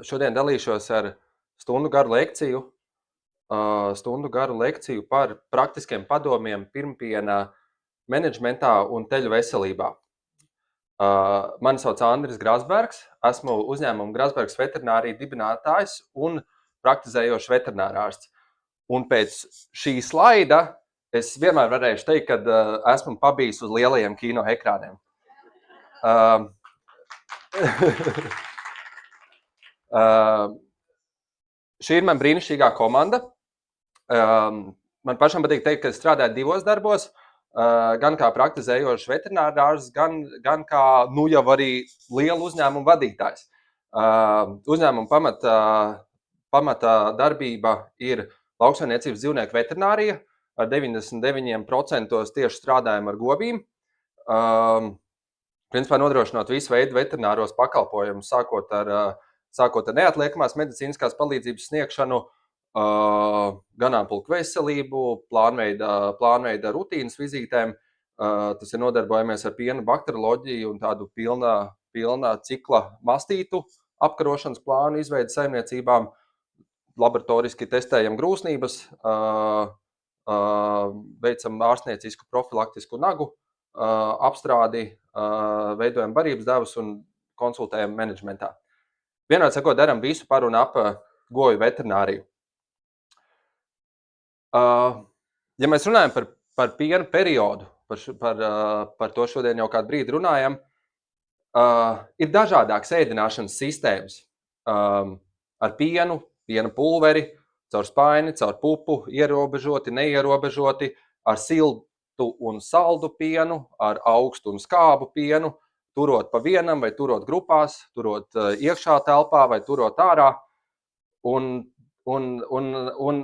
Šodien dalīšos ar stundu garu lekciju par praktiskiem padomiem pirmpiena menedžmentā un teļu veselībā. Mani sauc Andris Grasbergs, esmu uzņēmuma Grasbergs veterinārija dibinātājs un praktizējošs veterinārārsts. Un pēc šī slaida es vienmēr varēšu teikt, ka esmu pabijis uz lielajiem kino ekrāniem. Šī ir man brīnišķīgā komanda. Man pašam patīk teikt, ka es strādāju divos darbos, gan kā praktizējošs veterinārārsts, gan kā jau arī lielu uzņēmumu vadītājs. Uzņēmuma pamata darbība ir lauksaimniecības dzīvnieku veterinārija, ar 99% tieši strādājam ar govīm. Principā nodrošinot visu veidu veterināros pakalpojumus, sākot ar neatliekamās medicīniskās palīdzības sniegšanu, ganāmpulku veselību, plānveida rutīnas vizītēm. Tas ir nodarbojamies ar piena bakterioloģiju un tādu pilna cikla mastītu apkarošanas plānu izveidi saimniecībām, laboratoriski testējam grūsnības, veicam ārstniecisku profilaktisku nagu apstrādi, veidojam barības devus un konsultējam menedžmentā. Vienmēr sakot, daram visu par un ap goju veterināriju. Ja mēs runājam par piena periodu, par to šodien jau kādu brīdi runājam, ir dažādākas ēdināšanas sistēmas ar pienu, piena pulveri, caur spaini, caur pupu, ierobežoti, neierobežoti, ar siltu un saldu pienu, ar augstu un skābu pienu, turot pa vienam vai turot grupās, turot iekšā telpā vai turot ārā. Un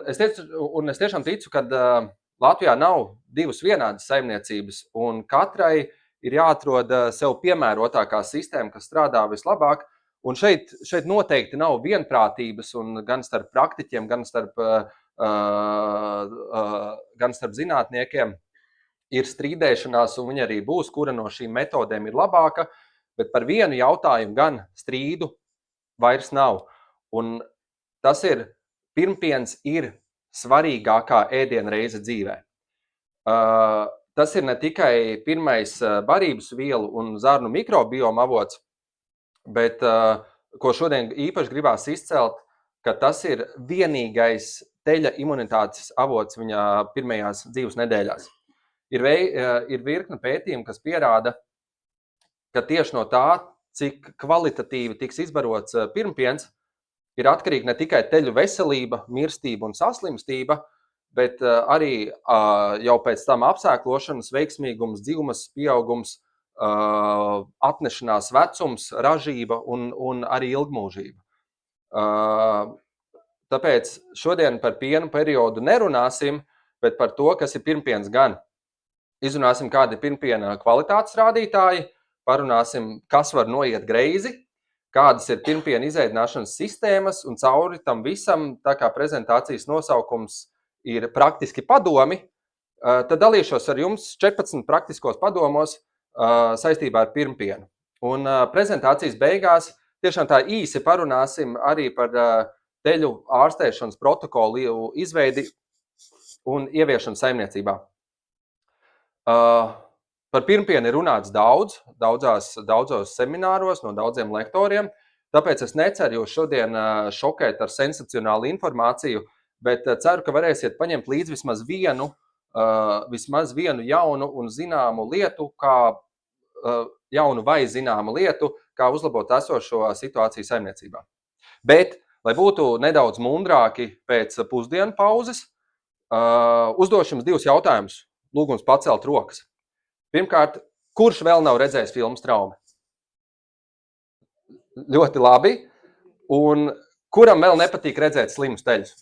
es tiešām ticu, ka Latvijā nav divas vienādas saimniecības, un katrai ir jāatrod sev piemērotākā sistēma, kas strādā vislabāk. Un šeit noteikti nav vienprātības, un gan starp praktiķiem, gan starp zinātniekiem ir strīdēšanās, un viņi arī būs, kura no šīm metodēm ir labāka, bet par vienu jautājumu gan strīdu vairs nav. Un tas ir, pirmpiens ir svarīgākā ēdienreize dzīvē. Tas ir ne tikai pirmais barības vielu un zarnu mikrobioma avots, bet ko šodien īpaši gribās izcelt, ka tas ir vienīgais teļa imunitātes avots viņa pirmajās dzīves nedēļās. Ir virkne pētījumu, kas pierāda, ka tieši no tā, cik kvalitatīvi tiks izbarots pirmpiens, ir atkarīga ne tikai teļu veselība, mirstība un saslimstība, bet arī jau pēc tam apsēklošanas veiksmīgums, dzivmas pieaugums, atnešanās vecums, ražība un arī ilgmūžība. Tāpēc šodien par pienu periodu nerunāsim, bet par to, kas ir pirmpiens gan. Izrunāsim, kādi ir pirmpiena kvalitātes rādītāji, parunāsim, kas var noiet greizi, kādas ir pirmpiena izēdināšanas sistēmas, un cauri tam visam, tā kā prezentācijas nosaukums ir praktiski padomi, tad dalīšos ar jums 14 praktiskos padomos saistībā ar pirmpienu. Un prezentācijas beigās tiešām tā īsi parunāsim arī par teļu ārstēšanas protokolu izveidi un ieviešanu saimniecībā. Par pirmpienu ir runāts daudzos semināros no daudziem lektoriem, tāpēc es neceru jūs šodien šokēt ar sensacionālu informāciju, bet ceru, ka varēsiet paņemt līdzi vismaz vienu jaunu un zināmu lietu, kā uzlabot esošo situāciju saimniecībā. Bet, lai būtu nedaudz mundrāki pēc pusdienu pauzes, uzdošu jums divus jautājumus. Lūgums pacelt rokas. Pirmkārt, kurš vēl nav redzējis filmu Straumi? Ļoti labi. Un kuram vēl nepatīk redzēt slimus teļus?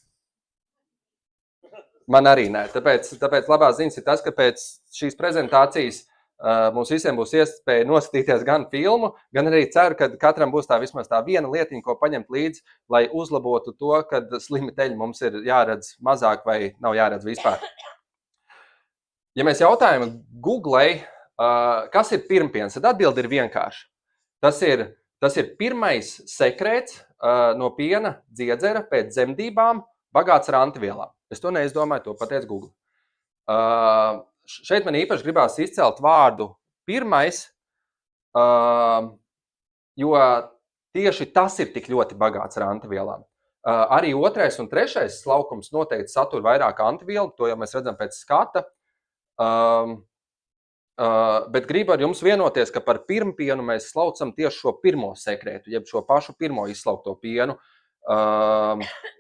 Man arī nē. Tāpēc labās ziņas ir tas, ka pēc šīs prezentācijas mums visiem būs iespēja noskatīties gan filmu, gan arī ceru, ka katram būs vismaz tā viena lietiņa, ko paņemt līdzi, lai uzlabotu to, kad slimi teļi mums ir jāredz mazāk vai nav jāredz vispār. Ja mēs jautājam Googlei, kas ir pirmpiens, tad atbilde ir vienkārša. Tas ir pirmais sekrēts, no piena dziedzera pēc dzemdībām bagāts ar antivielām. Es to neizdomāju, to pateicu Google. Šeit man īpaši gribās izcelt vārdu pirmais, jo tieši tas ir tik ļoti bagāts ar antivielām. Arī otrais un trešais slaukums noteikti satur vairāk antivielu, to jau mēs redzam pēc skata. Bet gribu ar jums vienoties, ka par pirmpienu mēs slaucam tieši šo pirmo sekrētu, jeb šo pašu pirmo izslaukto pienu.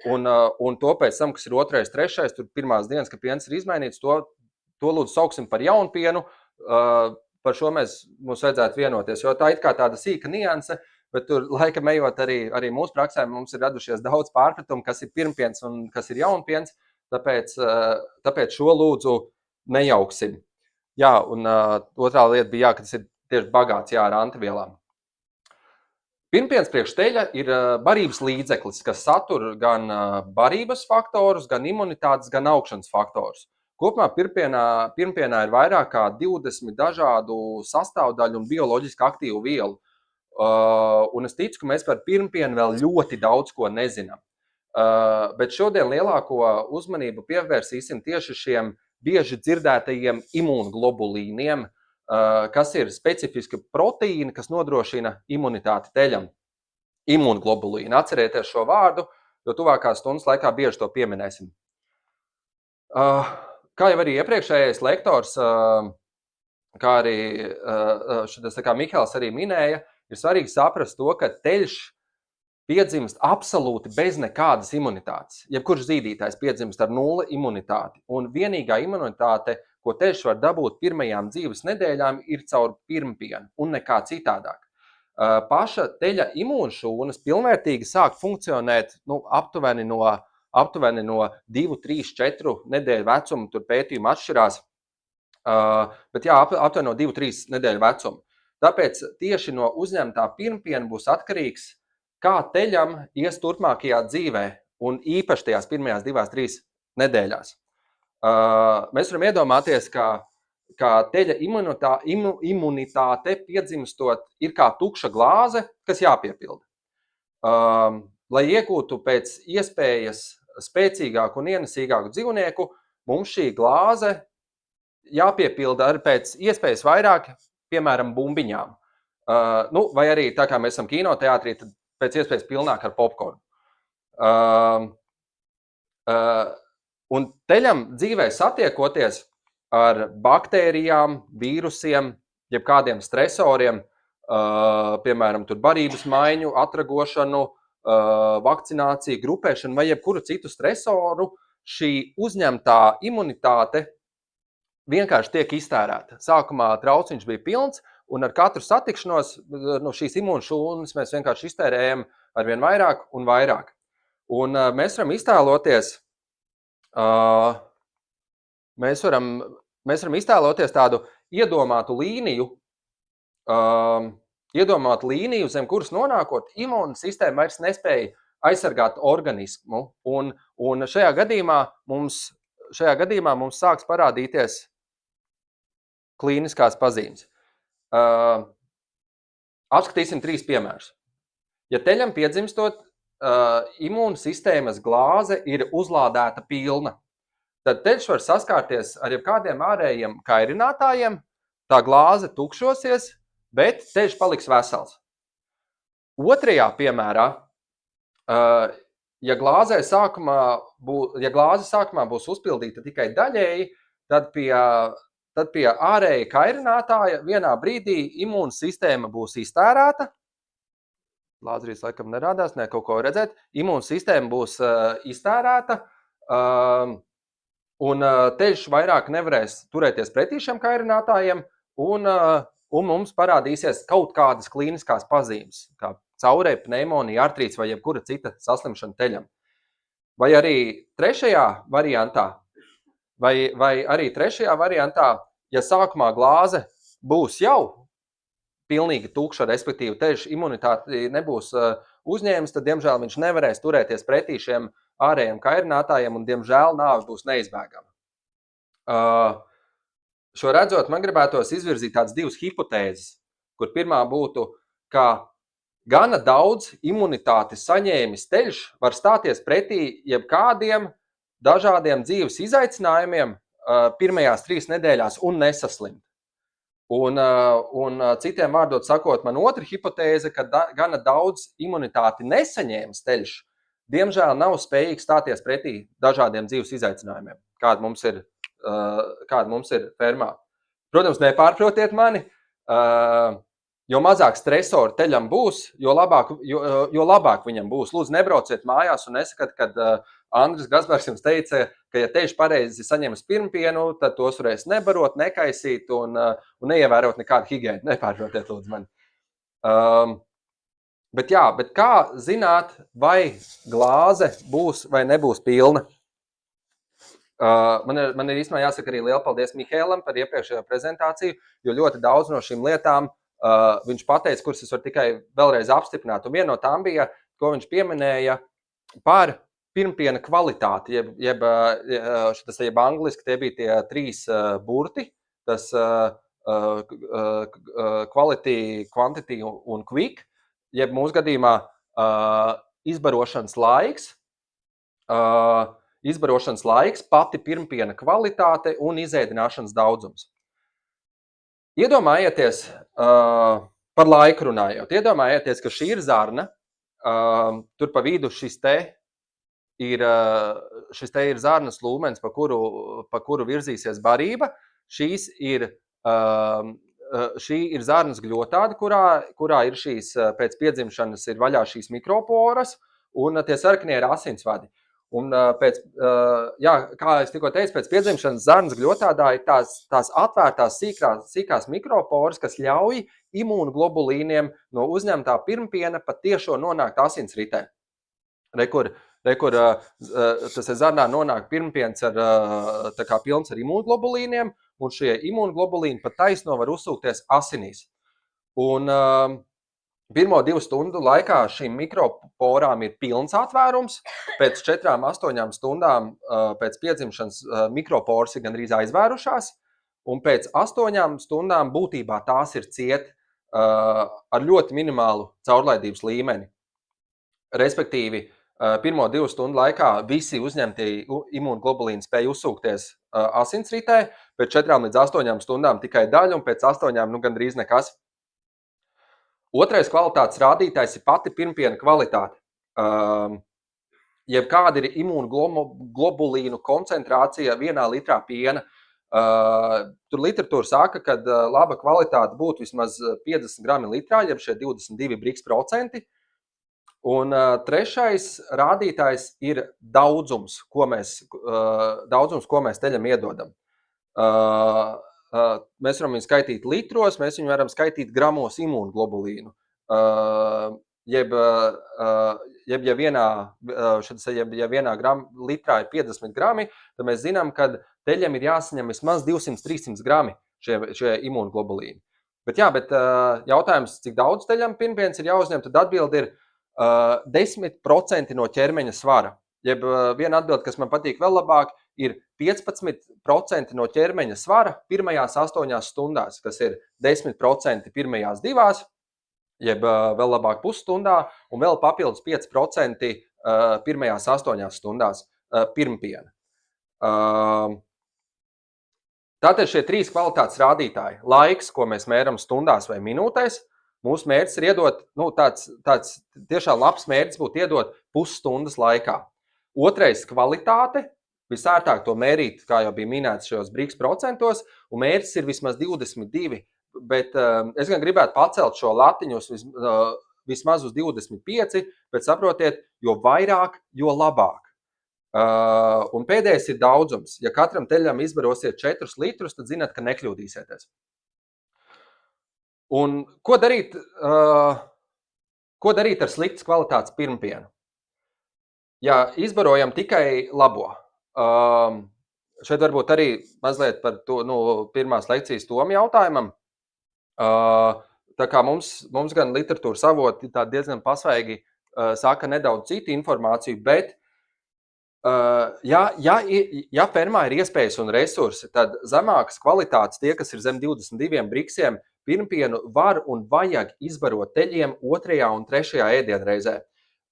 Un to pēc tam, kas ir otrais, trešais, tur pirmās dienas, ka piens ir izmainīts, to lūdzu sauksim par jaunu pienu. Par šo mums vajadzētu vienoties, jo tā it kā tāda sīka nianse, bet tur laikam ejot arī mūsu praksē, mums ir radušies daudz pārpratumu, kas ir pirmpiens un kas ir jaunpiens, tāpēc šo lūdzu nejauksim. Jā, un otrā lieta bija, ka tas ir tieši bagāts ar antivielām. Pirmpiens priekš teļa ir barības līdzeklis, kas satur gan barības faktorus, gan imunitātes, gan augšanas faktorus. Kopumā pirmpienā ir vairāk kā 20 dažādu sastāvdaļu un bioloģiski aktīvu vielu. Un es ticu, ka mēs par pirmpienu vēl ļoti daudz ko nezinām. Bet šodien lielāko uzmanību pievērsīsim tieši šiem bieži dzirdētajiem imūnglobulīniem, kas ir specifiski proteīni, kas nodrošina imunitāti teļam. Imūnglobulīni. Atcerieties šo vārdu, jo tuvākās stundas laikā bieži to pieminēsim. Kā jau arī iepriekšējais lektors, kā arī Mihēls arī minēja, ir svarīgi saprast to, ka teļš piedzimst absolūti bez nekādas imunitātes. Jebkurš zīdītājs piedzimst ar 0 imunitāti. Un vienīgā imunitāte, ko teļš var dabūt pirmajām dzīves nedēļām, ir caur pirmpienu un nekā citādāk. Paša teļa imūnšūnas pilnvērtīgi sāk funkcionēt aptuveni no 2, 3, 4 nedēļu vecuma, tur pētījumi atšķirās, bet jā, aptuveni no 2, 3 nedēļu vecuma. Tāpēc tieši no uzņemtā pirmpiena būs atkarīgs, kā teļam ies turpmākajā dzīvē, un īpaši tajās pirmajās 2, 3 nedēļās. Mēs varam iedomāties, ka teļa imunitāte piedzimstot ir kā tukša glāze, kas jāpiepilda. Lai iegūtu pēc iespējas spēcīgāku un ienesīgāku dzīvnieku, mums šī glāze jāpiepilda ar pēc iespējas vairāk, piemēram, bumbiņām. Vai arī tā kā mēs esam kinoteātrī, tad pēc iespējas pilnāk ar popkornu. Un teļam dzīvē satiekoties ar baktērijām, vīrusiem, jeb kādiem stresoriem, piemēram, tur barības maiņu, atragošanu, vakcināciju, grupēšanu vai jebkuru citu stresoru, šī uzņemtā imunitāte vienkārši tiek iztērēta. Sākumā trauciņš bija pilns, un ar katru satikšanos no šīs imūnšūnas mēs vienkārši iztērējam arvien vairāk un vairāk. Un mēs varam iztēloties, tādu iedomātu līniju, zem kuras nonākot, imūna sistēma vairs nespēja aizsargāt organismu, un šajā gadījumā mums sāks parādīties klīniskās pazīmes. Apskatīsim 3 piemērus. Ja teļam piedzimstot, imūna sistēmas glāze ir uzlādēta pilna, tad teļš var saskārties ar jebkādiem ārējiem kairinātājiem, tā glāze tukšosies, bet teļš paliks vesels. Otrajā piemērā, ja glāze sākumā būs uzpildīta tikai daļēji, tad pie ārēja kairinātāja vienā brīdī imūna sistēma būs iztērēta. Lāzerīs laikam nerādās, kaut ko redzēt. Imūna sistēma būs iztērēta, un teļš vairāk nevarēs turēties pretī šiem kairinātājiem, un mums parādīsies kaut kādas klīniskās pazīmes, kā caurē, pneimonija, artrīts vai jebkura cita saslimšana teļam. Vai arī trešajā variantā, ja sākumā glāze būs jau pilnīgi tukša, respektīvi teļš imunitāti nebūs uzņēmis, tad, diemžēl, viņš nevarēs turēties pretī šiem ārējiem kairinātājiem, un, diemžēl, nāve būs neizbēgama. Šo redzot, man gribētos izvirzīt tādas 2 hipotēzes, kur pirmā būtu, ka gana daudz imunitātes saņēmis teļš var stāties pretī jebkādiem dažādiem dzīves izaicinājumiem pirmajās 3 nedēļās un nesaslimt. Un citiem vārdot sakot, man otra hipotēze, ka gana daudz imunitāti nesaņēmis teļš, diemžēl nav spējīgs stāties pretī dažādiem dzīves izaicinājumiem, kāda mums ir fermā. Protams, nepārprotiet mani, jo mazāk stresoru teļam būs, jo labāk viņam būs. Lūdzu, nebrauciet mājās un nesakat, kad Andris Gazbergs jums teica, ka ja teļš pareizi saņems pirmpienu, tad tos varēs nebarot, nekaisīt un neievērot nekādu higiēnu. Nepārprotiet, lūdzu, mani. Bet kā zināt, vai glāze būs vai nebūs pilna? Man ir īstenībā jāsaka arī liela paldies Mihēlam par iepriekšējo prezentāciju, jo ļoti daudz no šīm lietām viņš pateica, kuras es varu tikai vēlreiz apstiprināt. Un viena no tām bija, ko viņš pieminēja par pirmpiena kvalitāti, jeb angliski tie bija tie 3 burti, tas quality, quantity un quick, jeb mūsu gadījumā izbarošanas laiks, pati pirmpiena kvalitāte un izēdināšanas daudzums. Iedomājieties, par laiku runājot, iedomājieties, ka šī ir zarna, tur pa vidu šis te ir zarnas lūmens, pa kuru virzīsies barība. Šī ir zarnas gļotāde, kurā ir šīs pēc piedzimšanas ir vaļā šīs mikroporas, un tie sarkanie ir asinsvadi. Un kā es tikko teicu, pēc piedzimšanas zarnas gļotādā ir tās atvērtās sīkās mikroporas, kas ļauj imūnoglobulīniem no uzņemtā pirmpiena pat tiešo nonākt asinsritē. Rekur tas zarnā nonāk pirmpiens pilns ar imūnoglobulīniem, un šie imūnoglobulīni pat taisno var uzsūkties asinīs. Un pirmo 2 stundu laikā šīm mikroporām ir pilns atvērums, pēc 4-8 stundām pēc piedzimšanas mikroporas ir gandrīz aizvērušās, un pēc 8 stundām būtībā tās ir ciet ar ļoti minimālu caurlaidības līmeni. Respektīvi, pirmo 2 stundu laikā visi uzņemtie imūnoglobulīni spēja uzsūkties asinsritē, pēc 4-8 stundām tikai daļa, un pēc 8 gandrīz nekas. Otrais kvalitātes rādītājs ir pati pirmpiena kvalitāte. Jebkāda ir imūnoglobulīnu koncentrācija 1 litrā piena. Tur literatūra saka, ka laba kvalitāte būtu vismaz 50 grami litrā, jeb šie 22 Brix%. Un trešais rādītājs ir daudzums, ko mēs teļam iedodam. Mēs varam viņu skaitīt litros, mēs viņu varam skaitīt gramos imūnoglobulīnu. Ja vienā litrā ir 50 grami, tad mēs zinām, ka teļam ir jāsaņem vismaz 200-300 grami šie imūnoglobulīni. Bet jautājums, cik daudz teļam pirmpiens ir jāuzņem, tad atbildi ir 10% no ķermeņa svara. Jeb viena atbilde, kas man patīk vēl labāk, ir 15% no ķermeņa svara pirmajās 8 stundās, kas ir 10% pirmajās 2, jeb vēl labāk pusstundā, un vēl papildus 5% pirmajās 8 stundās pirmpiena. Tātad šie 3 kvalitātes rādītāji. Laiks, ko mēs mēram stundās vai minūtēs, mūsu mērķis ir iedot, tāds tiešām labs mērķis būtu iedot pusstundas laikā. Otrais kvalitāte. Visērtāk to mērīt, kā jau bija minēts šajos Brix%, un mērķis ir vismaz 22, bet es gan gribētu pacelt šo latiņus vismaz uz 25, bet saprotiet, jo vairāk, jo labāk. Un pēdējais ir daudzums. Ja katram teļam izbarosiet 4 litrus, tad zināt, ka nekļūdīsieties. Un ko darīt ar sliktas kvalitātes pirmpienu? Ja izbarojam tikai labo. Šeit varbūt arī mazliet par to, pirmās lekcijas tomu jautājumam. Tā kā mums gan literatūras avoti tā diezgan pasvaigi saka nedaudz citu informāciju, bet ja fermā ir iespējas un resursi, tad zemākas kvalitātes tie, kas ir zem 22 briksiem, pirmpienu var un vajag izbarot teļiem 2. un 3. ēdienreizē.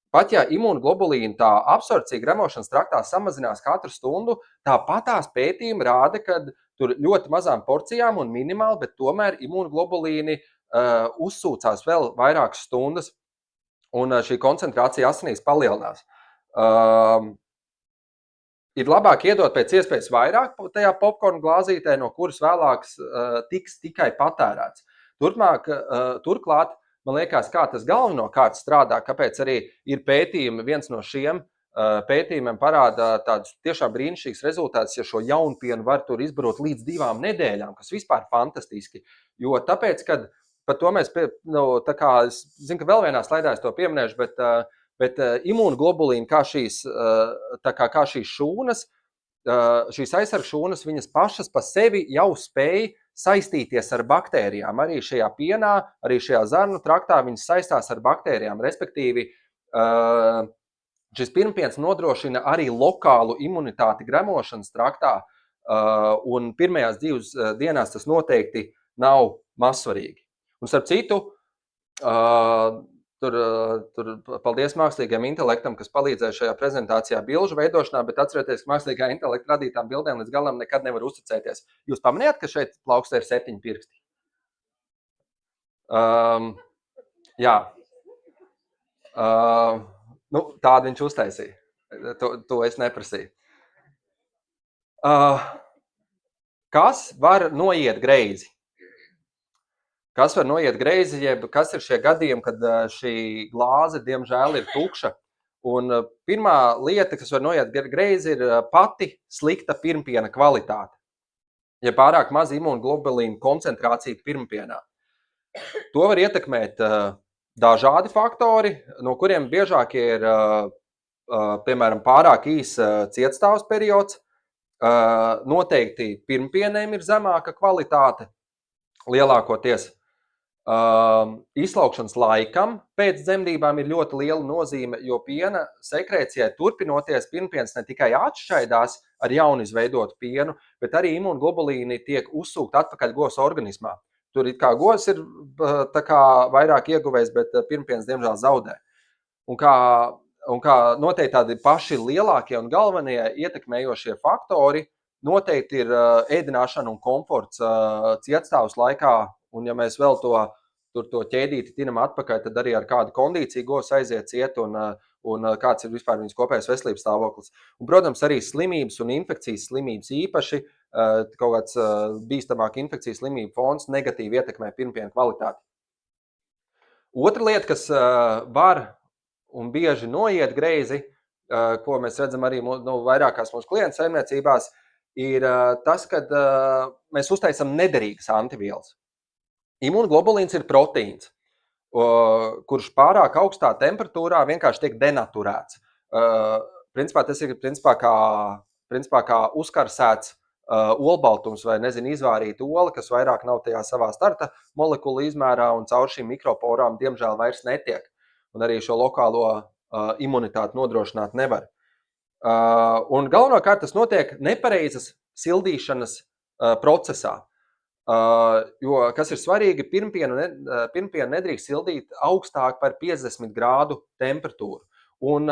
Pat ja imūnoglobulīna tā absorpcija gremošanas traktā samazinās katru stundu, tāpatās pētījumi rāda, ka tur ļoti mazām porcijām un minimāli, bet tomēr imūnoglobulīni uzsūcās vēl vairākas stundas, un šī koncentrācija asinīs palielinās. Ir labāk iedot pēc iespējas vairāk tajā popkornu glāzītē, no kuras vēlāk tiks tikai patērēts. Turklāt, man liekas, kā tas galvenokārt strādā, kāpēc arī ir pētījumi, viens no šiem pētījumiem parāda tādus tiešām brīnišķīgus rezultātus, ja šo jaunpienu var tur izbarot līdz 2 nedēļām, kas vispār fantastiski. Jo tāpēc, kad par to mēs, tā kā, es zinu, ka vēl vienā slaidā es to pieminēšu, bet imūnoglobulīna, kā šīs šūnas, šīs aizsargu šūnas, viņas pašas pa sevi jau spēj saistīties ar baktērijām. Arī šajā pienā, arī šajā zarnu traktā viņas saistās ar baktērijām. Respektīvi, šis pirmpiens nodrošina arī lokālu imunitāti gremošanas traktā, un pirmajās 2 dienās tas noteikti nav mazsvarīgi. Un starp citu, Tur paldies mākslīgajam intelektam, kas palīdzēja šajā prezentācijā bilžu veidošanā, bet atcerieties, ka mākslīgā intelekta radītām bildēm līdz galam nekad nevar uzticēties. Jūs pamanījāt, ka šeit plaukstē ir 7 pirksti? Jā. Tādu viņš uztaisīja. To es neprasīju. Kas var noiet greizi? Kas var noiet greizi, jeb kas ir šie gadījumi, kad šī glāze, diemžēl, ir tukša. Un pirmā lieta, kas var noiet greizi, ir pati slikta pirmpiena kvalitāte. Ja pārāk maz imūnoglobulīna koncentrācija pirmpienā. To var ietekmēt dažādi faktori, no kuriem biežāk ir, piemēram, pārāk īs cietstāvs periods. Noteikti pirmpienēm ir zemāka kvalitāte, lielākoties. Izslaukšanas laikam pēc dzemdībām ir ļoti liela nozīme, jo piena sekrēcijai turpinoties pirmpiens ne tikai atšķaidās ar jaunu izveidotu pienu, bet arī imūnoglobulīni tiek uzsūkt atpakaļ govs organismā. Tur it kā govs ir tā kā vairāk ieguvējs, bet pirmpiens diemžēl zaudē. Un kā noteikti tādi paši lielākie un galvenie ietekmējošie faktori noteikti ir ēdināšana un komforts cietstāvus laikā, un ja mēs vēl to ķēdīti tinam atpakaļ, tad arī ar kādu kondīciju govs aiziet ciet un kāds ir vispār viņas kopējais veselības stāvoklis. Un, protams, arī slimības un infekcijas slimības īpaši, kaut kāds bīstamāk infekcijas slimību fons negatīvi ietekmē pirmpienu kvalitāti. Otra lieta, kas var un bieži noiet greizi, ko mēs redzam arī vairākās mūsu klientu saimniecībās, ir tas, kad mēs uztaisam nederīgas antivielas. Imūnoglobulīns ir proteīns, kurš pārāk augstā temperatūrā vienkārši tiek denaturēts. Principā tas ir kā uzkarsēts olbaltums vai, izvārīta ola, kas vairāk nav tajā savā starta molekulu izmērā un caur šīm mikroporām diemžēl vairs netiek. Un arī šo lokālo imunitāti nodrošināt nevar. Un galvenokārt tas notiek nepareizas sildīšanas procesā. Jo, kas ir svarīgi, pirmpienu nedrīkst sildīt augstāk par 50 grādu temperatūru. Un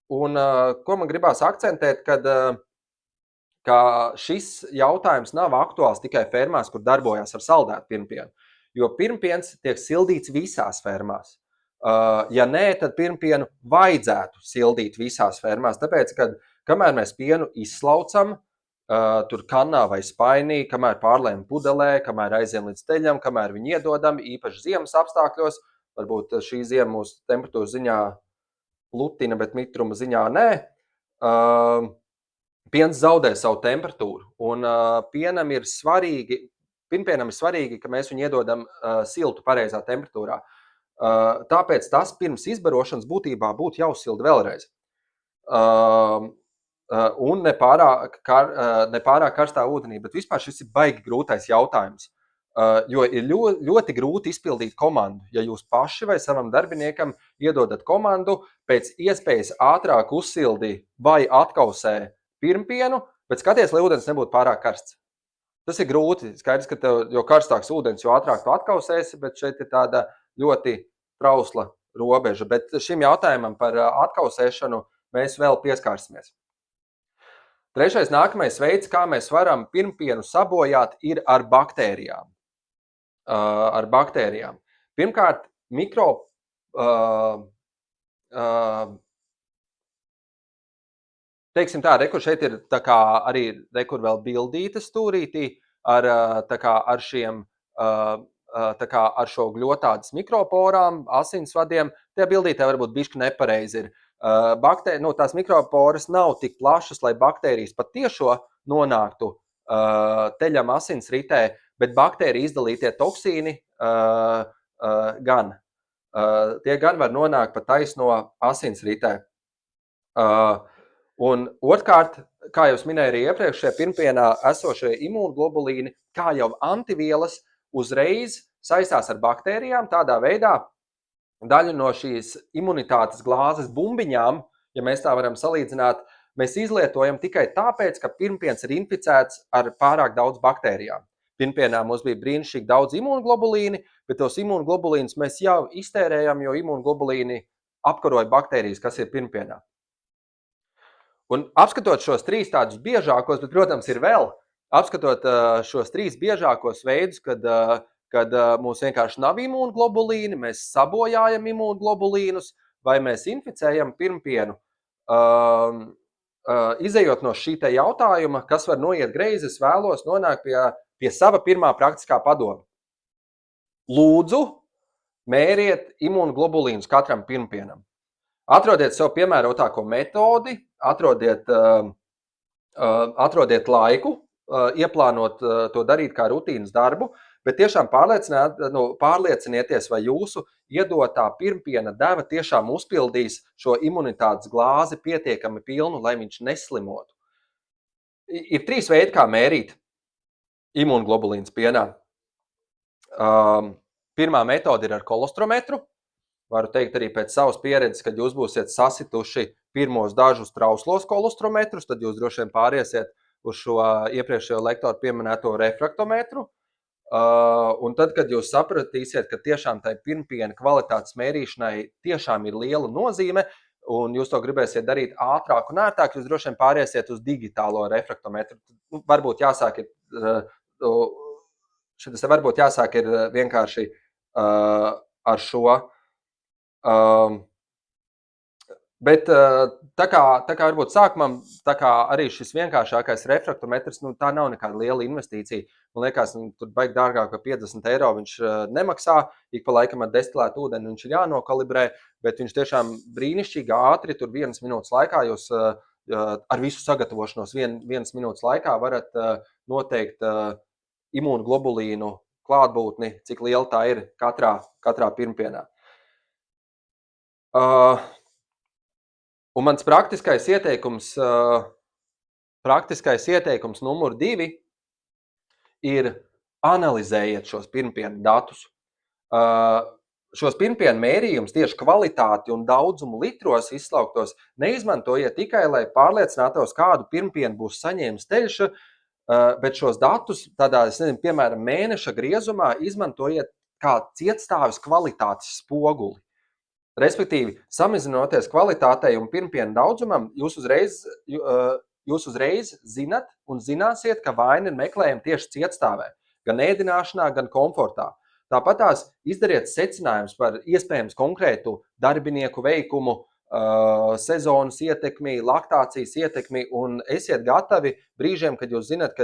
ko man gribās akcentēt, ka šis jautājums nav aktuāls tikai fermās, kur darbojas ar saldētu pirmpienu, jo pirmpiens tiek sildīts visās fermās. Ja nē, tad pirmpienu vajadzētu sildīt visās fermās, tāpēc, ka kamēr mēs pienu izslaucam, tur kannā vai spainī, kamēr pārlējam pudelē, kamēr aiziem līdz teļam, kamēr viņi iedodam, īpaši ziemas apstākļos, varbūt šī ziema mūsu temperatūras ziņā lutina, bet mitruma ziņā nē, piens zaudē savu temperatūru, un pirmpienam ir svarīgi, ka mēs viņu iedodam siltu pareizā temperatūrā. Tāpēc tas pirms izbarošanas būtībā būtu jāuzsilda vēlreiz. Un nepārāk karstā ūdenī, bet vispār šis ir baigi grūtais jautājums, jo ir ļoti grūti izpildīt komandu, ja jūs paši vai savam darbiniekam iedodat komandu pēc iespējas ātrāk uzsildi vai atkausē pirmpienu, bet skaties, lai ūdens nebūtu pārāk karsts. Tas ir grūti. Skaidrs, ka jo karstāks ūdens, jo ātrāk tu atkausēsi, bet šeit ir tāda ļoti trausla robeža. Bet šim jautājumam par atkausēšanu mēs vēl pieskārsimies. Trešais, nākamais veids, kā mēs varam pirmpienu sabojāt, ir ar baktērijām. Pirmkārt, teiksim tā, rekur šeit ir tā kā arī rekur vēl bildīte stūrītī ar šiem tā kā ar šo gļotādas mikroporām, asinsvadiem. Tajā bildītē varbūt bišķi nepareizi ir. Tās mikroporas nav tik plašas, lai baktērijas pat tiešo nonāktu teļam asinsritē, bet baktērija izdalītie toksīni gan. Tie gan var nonākt pat taisno asinsritē. Un otrkārt, kā jau es minēju arī iepriekš, šie pirmpienā esošie imūnglobulīni, kā jau antivielas, uzreiz saistās ar baktērijām tādā veidā, daļu no šīs imunitātes glāzes bumbiņām, ja mēs tā varam salīdzināt, mēs izlietojam tikai tāpēc, ka pirmpiens ir inficēts ar pārāk daudz baktērijām. Pirmpienā mums bija brīnišķīgi daudz imūnglobulīni, bet tos imūnglobulīnus mēs jau iztērējam, jo imūnglobulīni apkaroja baktērijas, kas ir pirmpienā. Un apskatot šos trīs tādus biežākos, bet, protams, ir vēl, apskatot šos trīs biežākos veidus, kad mums vienkārši nav imūnglobulīni, mēs sabojājam imūnglobulīnus vai mēs inficējam pirmpienu. Izejot no šī te jautājuma, kas var noiet greizi, es vēlos nonākt pie sava pirmā praktiskā padoma. Lūdzu, mēriet imūnglobulīnus katram pirmpienam. Atrodiet sev piemērotāko metodi, atrodiet laiku, ieplānot to darīt kā rutīnas darbu, bet tiešām pārliecinieties, vai jūsu iedotā pirmpiena deva tiešām uzpildīs šo imunitātes glāzi pietiekami pilnu, lai viņš neslimotu. Ir trīs veidi, kā mērīt imūnglobulīns pienā. Pirmā metode ir ar kolostrometru. Varu teikt arī pēc savas pieredzes, kad jūs būsiet sasituši pirmos dažus trauslos kolostrometrus, tad jūs droši vien pāriesiet uz šo iepriekšējo lektoru pieminēto refraktometru. Un tad, kad jūs sapratīsiet, ka tiešām tai pirmpiena kvalitātes mērīšanai tiešām ir liela nozīme, un jūs to gribēsiet darīt ātrāk un ērtāk, jūs droši vien pāriesiet uz digitālo refraktometru. Varbūt jāsāk ir vienkārši ar šo. Bet tā kā varbūt sākumam, tā kā arī šis vienkāršākais refraktometrs, tā nav nekāda liela investīcija. Man liekas, tur baigi dārgāk par 50 eiro viņš nemaksā, ik pa laikam ar destilētu ūdeni viņš ir jānokalibrē, bet viņš tiešām brīnišķīgi ātri, tur 1 minūtes laikā jūs ar visu sagatavošanos 1 minūtes laikā varat noteikt imūnglobulīnu klātbūtni, cik liela tā ir katrā pirmpienā. Un mans praktiskais ieteikums numur 2 ir analizējiet šos pirmpienu datus. Šos pirmpienu mērījumus tieši kvalitāti un daudzumu litros izslauktos neizmantojiet tikai, lai pārliecinātos, kādu pirmpienu būs saņēmis teļš, bet šos datus tādā, piemēram, mēneša griezumā izmantojiet kā cietstāvis kvalitātes spoguli. Respektīvi, samazinoties kvalitātei un pirmpienu daudzumam, jūs uzreiz zinat un zināsiet, ka vaina ir meklējama tieši cietstāvē, gan ēdināšanā, gan komfortā. Tāpat tās izdariet secinājums par iespējams konkrētu darbinieku veikumu, sezonas ietekmi, laktācijas ietekmi, un esiet gatavi brīžiem, kad jūs zinat,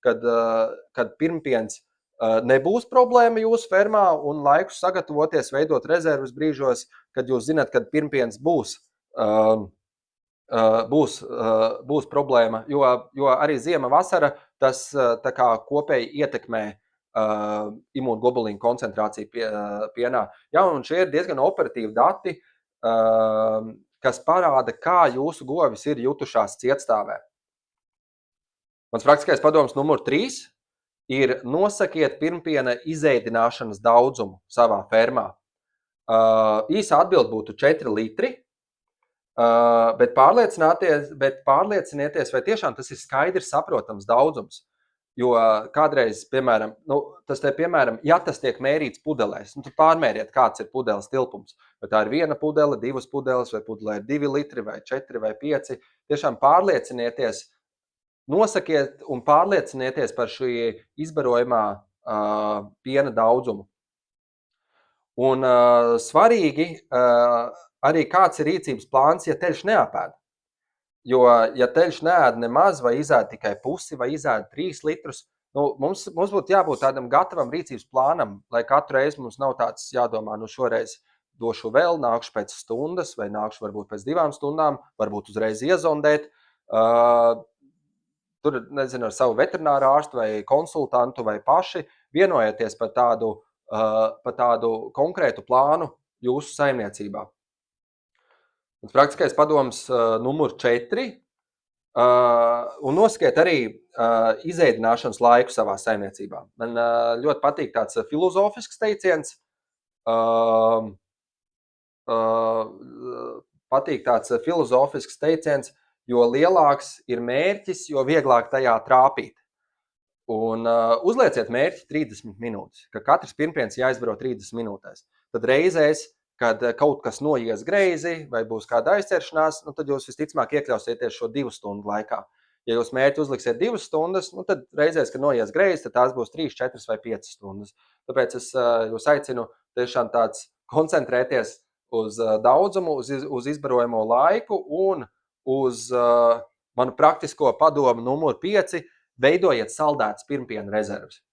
kad pirmpiens nebūs problēma jūsu fermā un laikus sagatavoties, veidot rezervas brīžos, kad jūs zinat, kad pirmpiens būs problēma, jo arī ziema vasara tas tā kā kopēji ietekmē imūnglobulīnu koncentrāciju pienā. Ja, un šie ir diezgan operatīvi dati, kas parāda, kā jūsu govis ir jutušās cietstāvē. Mans praktiskais padoms numur 3 ir nosakiet pirmpiena izeidināšanas daudzumu savā fermā. Īsa atbild būtu 4 litri, bet pārliecinieties, vai tiešām tas ir skaidrs saprotams daudzums. Jo kādreiz, piemēram, ja tas tiek mērīts pudelēs, tu pārmēriet, kāds ir pudeles tilpums. Vai tā ir 1 pudele, 2 pudeles, vai pudelē ir 2 litri, vai 4 vai 5. Tiešām pārliecinieties, nosakiet un pārliecinieties par šī izbarojumā piena daudzumu. Un svarīgi arī kāds ir rīcības plāns, ja teļš neapēd. Jo, ja teļš neēd nemaz, vai izēd tikai pusi, vai izēd 3 litrus, mums būtu jābūt tādam gatavam rīcības plānam, lai katru reizi mums nav tāds jādomā, šoreiz došu vēl, nākšu pēc stundas, vai nākšu varbūt pēc 2 stundām, varbūt uzreiz iezondēt. Tur, nezinu, ar savu veterināru ārstu vai konsultantu vai paši vienojieties par tādu konkrētu plānu jūsu saimniecībā. Un praktiskais padoms numur 4. Un nosakiet arī izēdināšanas laiku savā saimniecībā. Man ļoti patīk tāds filozofisks teiciens. Jo lielāks ir mērķis, jo vieglāk tajā trāpīt. Un uzlieciet mērķi 30 minūtes, ka katrs pirmpiens jāizbaro 30 minūtēs. Tad reizēs, kad kaut kas noies greizi vai būs kāda aizķeršanās, tad jūs visticamāk iekļausieties šo 2 stundu laikā. Ja jūs mērķi uzliksiet 2 stundas, tad reizēs, kad noies greizi, tad tās būs 3, 4 vai 5 stundas. Tāpēc es jūs aicinu tiešām tāds koncentrēties uz daudzumu, uz izbarojamo laiku un uz manu praktisko padomu numur 5. Veidojiet saldētas pirmpiena rezerves.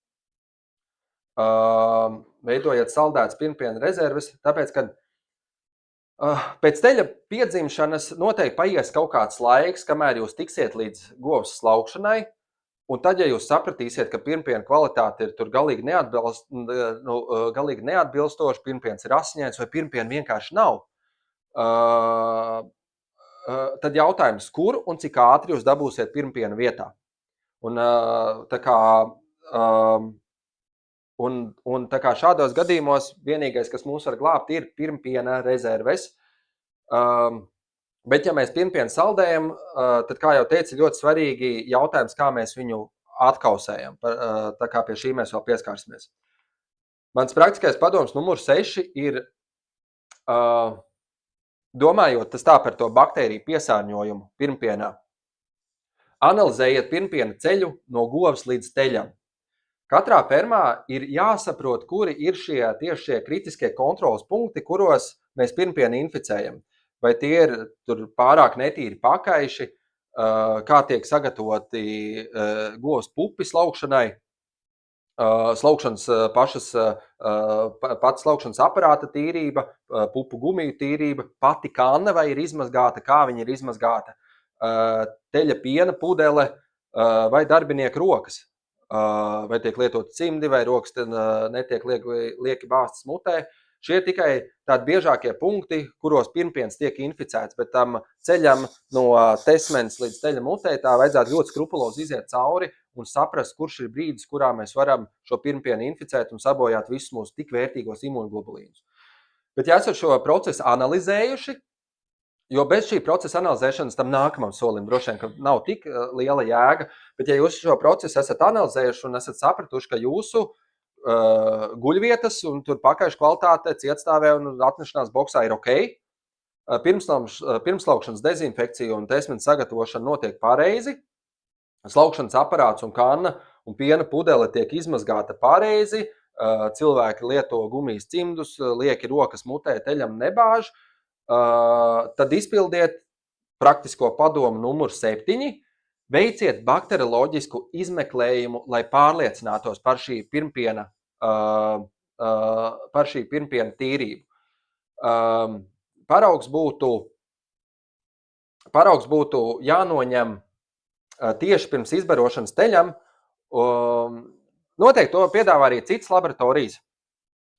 Tāpēc, ka pēc teļa piedzimšanas noteikti paies kaut kāds laiks, kamēr jūs tiksiet līdz govs slaukšanai, un tad, ja jūs sapratīsiet, ka pirmpiena kvalitāte ir tur galīgi neatbilstoša, pirmpiens ir asiņains vai pirmpiena vienkārši nav, tad jautājums, kur un cik ātri jūs dabūsiet pirmpiena vietā. Un tā kā šādos gadījumos vienīgais, kas mūs var glābt, ir pirmpiena rezerves. Bet, ja mēs pirmpienu saldējam, tad, kā jau teicu, ļoti svarīgi jautājums, kā mēs viņu atkausējam. Tā kā pie šī mēs vēl pieskārsimies. Mans praktiskais padoms numur 6 ir, domājot tas tā par to baktēriju piesārņojumu pirmpienā, analizējiet pirmpiena ceļu no govs līdz teļam. Katrā fermā ir jāsaprot, kuri ir tieši šie kritiskie kontrolas punkti, kuros mēs pirmpienu inficējam. Vai tie ir tur pārāk netīri pakaiši, kā tiek sagatavoti govs pupi slaukšanai, pats slaukšanas aparāta tīrība, pupu gumiju tīrība, pati kanna vai ir izmazgāta, kā viņa ir izmazgāta, teļa piena pudele vai darbinieku rokas, vai tiek lietoti cimdi, vai rokas netiek lieki bāztas mutē. Šie ir tikai tādi biežākie punkti, kuros pirmpiens tiek inficēts, bet tam ceļam no tesmenes līdz teļa mutē tā vajadzētu ļoti skrupulozi iziet cauri un saprast, kurš ir brīdis, kurā mēs varam šo pirmpienu inficēt un sabojāt visus mūsu tik vērtīgos imunglobulīnus. Bet ja esat šo procesu analizējuši, jo bez šī procesa analizēšanas tam nākamam solim droši vien, ka nav tik liela jēga, bet ja jūs šo procesu esat analizējuši un esat sapratuši, ka jūsu guļvietas un tur pakaišu kvalitāte cietstāvē un atnešanās boksā ir ok, pirmslaukšanas dezinfekcija un tesmenes sagatavošana notiek pareizi, slaukšanas aparāts un kanna un piena pudele tiek izmazgāta pareizi, cilvēki lieto gumijas cimdus, lieki rokas mutē, teļam nebāž, tad izpildiet praktisko padomu numur 7, veiciet bakterioloģisku izmeklējumu, lai pārliecinātos par šī pirmpiena tīrību. Paraugs būtu jānoņem tieši pirms izbarošanas teļam. Noteikti to piedāvā arī citas laboratorijas,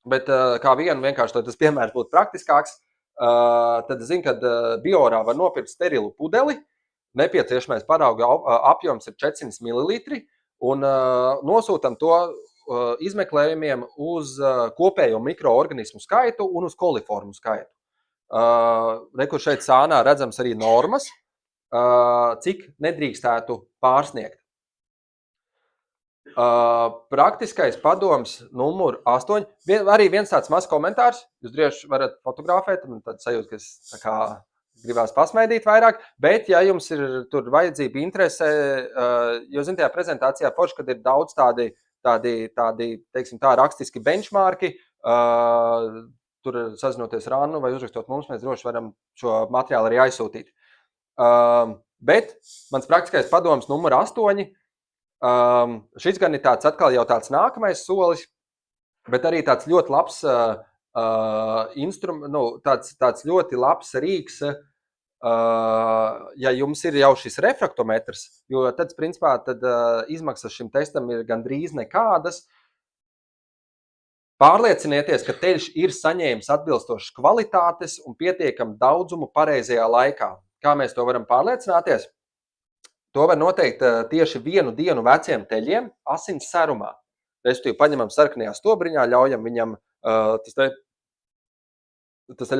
bet kā vienkārši tas piemērs būtu praktiskāks, tad es zinu, ka Biorā var nopirkt sterilu pudeli, nepieciešamais parauga apjoms ir 400 ml, un nosūtam to izmeklējumiem uz kopējo mikroorganismu skaitu un uz koliformu skaitu. Rekur šeit sānā redzams arī normas, cik nedrīkstētu pārsniegt. Praktiskais padoms numur 8. Arī viens tāds mazs komentārs. Jūs droši varat fotografēt, un tad sajūt, ka es tā kā gribās pasmaidīt vairāk. Bet, ja jums ir tur vajadzība interese, jo, zin, tajā prezentācijā forši, kad ir daudz tādi teiksim tā, rakstiski benchmarki, tur sazinoties ar Annu vai uzrakstot mums, mēs droši varam šo materiālu arī aizsūtīt. Bet mans praktiskais padoms numur 8. Šis gan ir tāds atkal jau tāds nākamais solis, bet arī tāds ļoti labs tāds ļoti labs rīks, ja jums ir jau šis refraktometrs, jo tad, principā, izmaksas šim testam ir gandrīz nekādas. Pārliecinieties, ka teļš ir saņēmis atbilstošas kvalitātes un pietiekam daudzumu pareizajā laikā. Kā mēs to varam pārliecināties? To var noteikt tieši 1 dienu veciem teļiem asins serumā. Respektīvi, paņemam sarkanajā stobriņā, ļaujam viņam,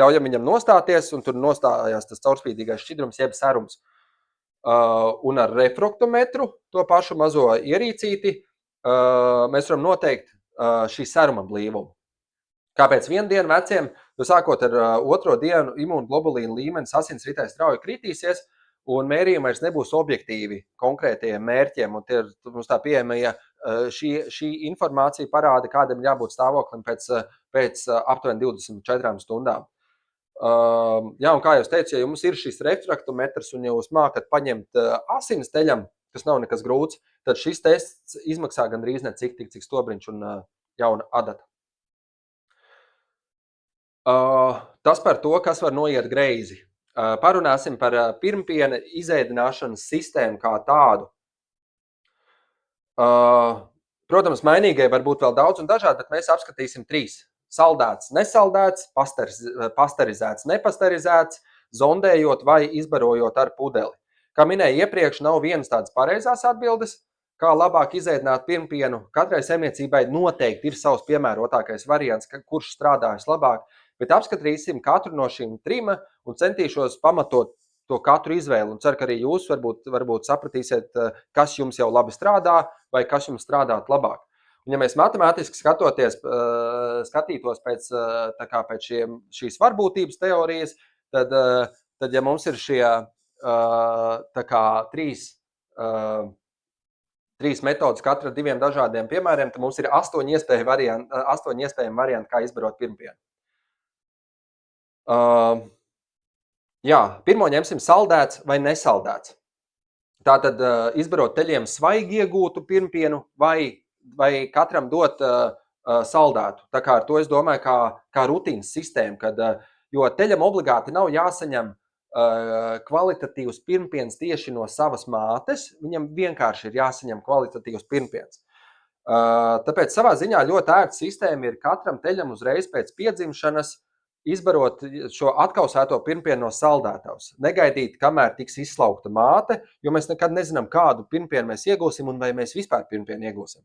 ļaujam viņam nostāties, un tur nostājās tas caurspīdīgais šķidrums, jeb serums. Un ar refraktometru, to pašu mazo ierīcīti, mēs varam noteikt šī seruma blīvumu. Kāpēc 1 dienu veciem, jo sākot ar 2. dienu imūnoglobulīna līmenis asinsritē strauji kritīsies, un mērījumi vairs nebūs objektīvi konkrētajiem mērķiem, un mums tā pieejama, ja šī informācija parāda, kādam jābūt stāvoklim pēc aptuveni 24 stundām. Jā, un kā jūs teicu, ja jums ir šis refraktometrs un jūs mākat paņemt asins teļam, kas nav nekas grūts, tad šis tests izmaksā gandrīz necik, cik stobriņš un jauna adata. Tas par to, kas var noiet greizi. Parunāsim par pirmpiena izēdināšanas sistēmu kā tādu. Protams, mainīgai var būt vēl daudz un dažādi, bet mēs apskatīsim 3. Saldēts, nesaldēts, pasterizēts, nepasterizēts, zondējot vai izbarojot ar pudeli. Kā minēju iepriekš, nav vienas tādas pareizās atbildes, kā labāk izēdināt pirmpienu. Katrai saimniecībai noteikti ir savs piemērotākais variants, kurš strādājas labāk, bet apskatīsim katru no šīm 3 un centīšos pamatot to katru izvēli. Un ceru, ka arī jūs varbūt sapratīsiet, kas jums jau labi strādā vai kas jums strādāt labāk. Un ja mēs matemātiski skatītos pēc šīs varbūtības teorijas, tad ja mums ir šie 3 metodas, katra 2 dažādiem piemēriem, tad mums ir 8 iespējami varianti, kā izbarot pirmpienu. Jā, pirmo ņemsim saldēts vai nesaldēts. Tātad izbarot teļiem svaigi iegūtu pirmpienu vai katram dot saldētu. Tā kā ar to es domāju kā rutīnas sistēmu, jo teļam obligāti nav jāsaņem kvalitatīvs pirmpiens tieši no savas mātes, viņam vienkārši ir jāsaņem kvalitatīvs pirmpiens. Tāpēc savā ziņā ļoti ērta sistēma ir katram teļam uzreiz pēc piedzimšanas izbarot šo atkausēto pirmpienu no saldētavas. Negaidīt, kamēr tiks izslaukta māte, jo mēs nekad nezinām, kādu pirmpienu mēs iegūsim un vai mēs vispār pirmpienu iegūsim.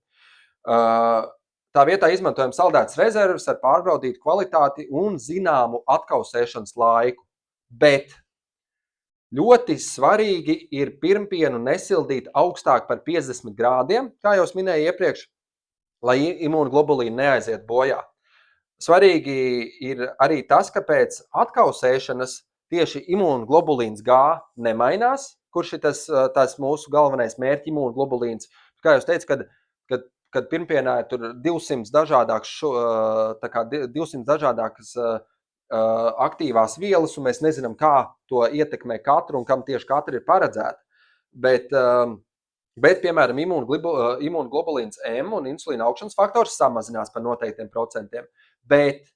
Tā vietā izmantojam saldētas rezerves ar pārbaudītu kvalitāti un zināmu atkausēšanas laiku. Bet ļoti svarīgi ir pirmpienu nesildīt augstāk par 50 grādiem, kā jau es minēju iepriekš, lai imūnoglobulīni neaiziet bojā. Svarīgi ir arī tas, ka pēc atkausēšanas tieši imūnoglobulīns G nemainās, kurš ir tas mūsu galvenais mērķi imūnoglobulīns. Kā jūs teicu, kad pirmpienā ir tur 200 dažādākas aktīvās vielas, un mēs nezinām, kā to ietekmē katru un kam tieši katra ir paredzēta. Bet piemēram, imūnoglobulīns M un insulīna augšanas faktors samazinās par noteiktiem procentiem. Bet,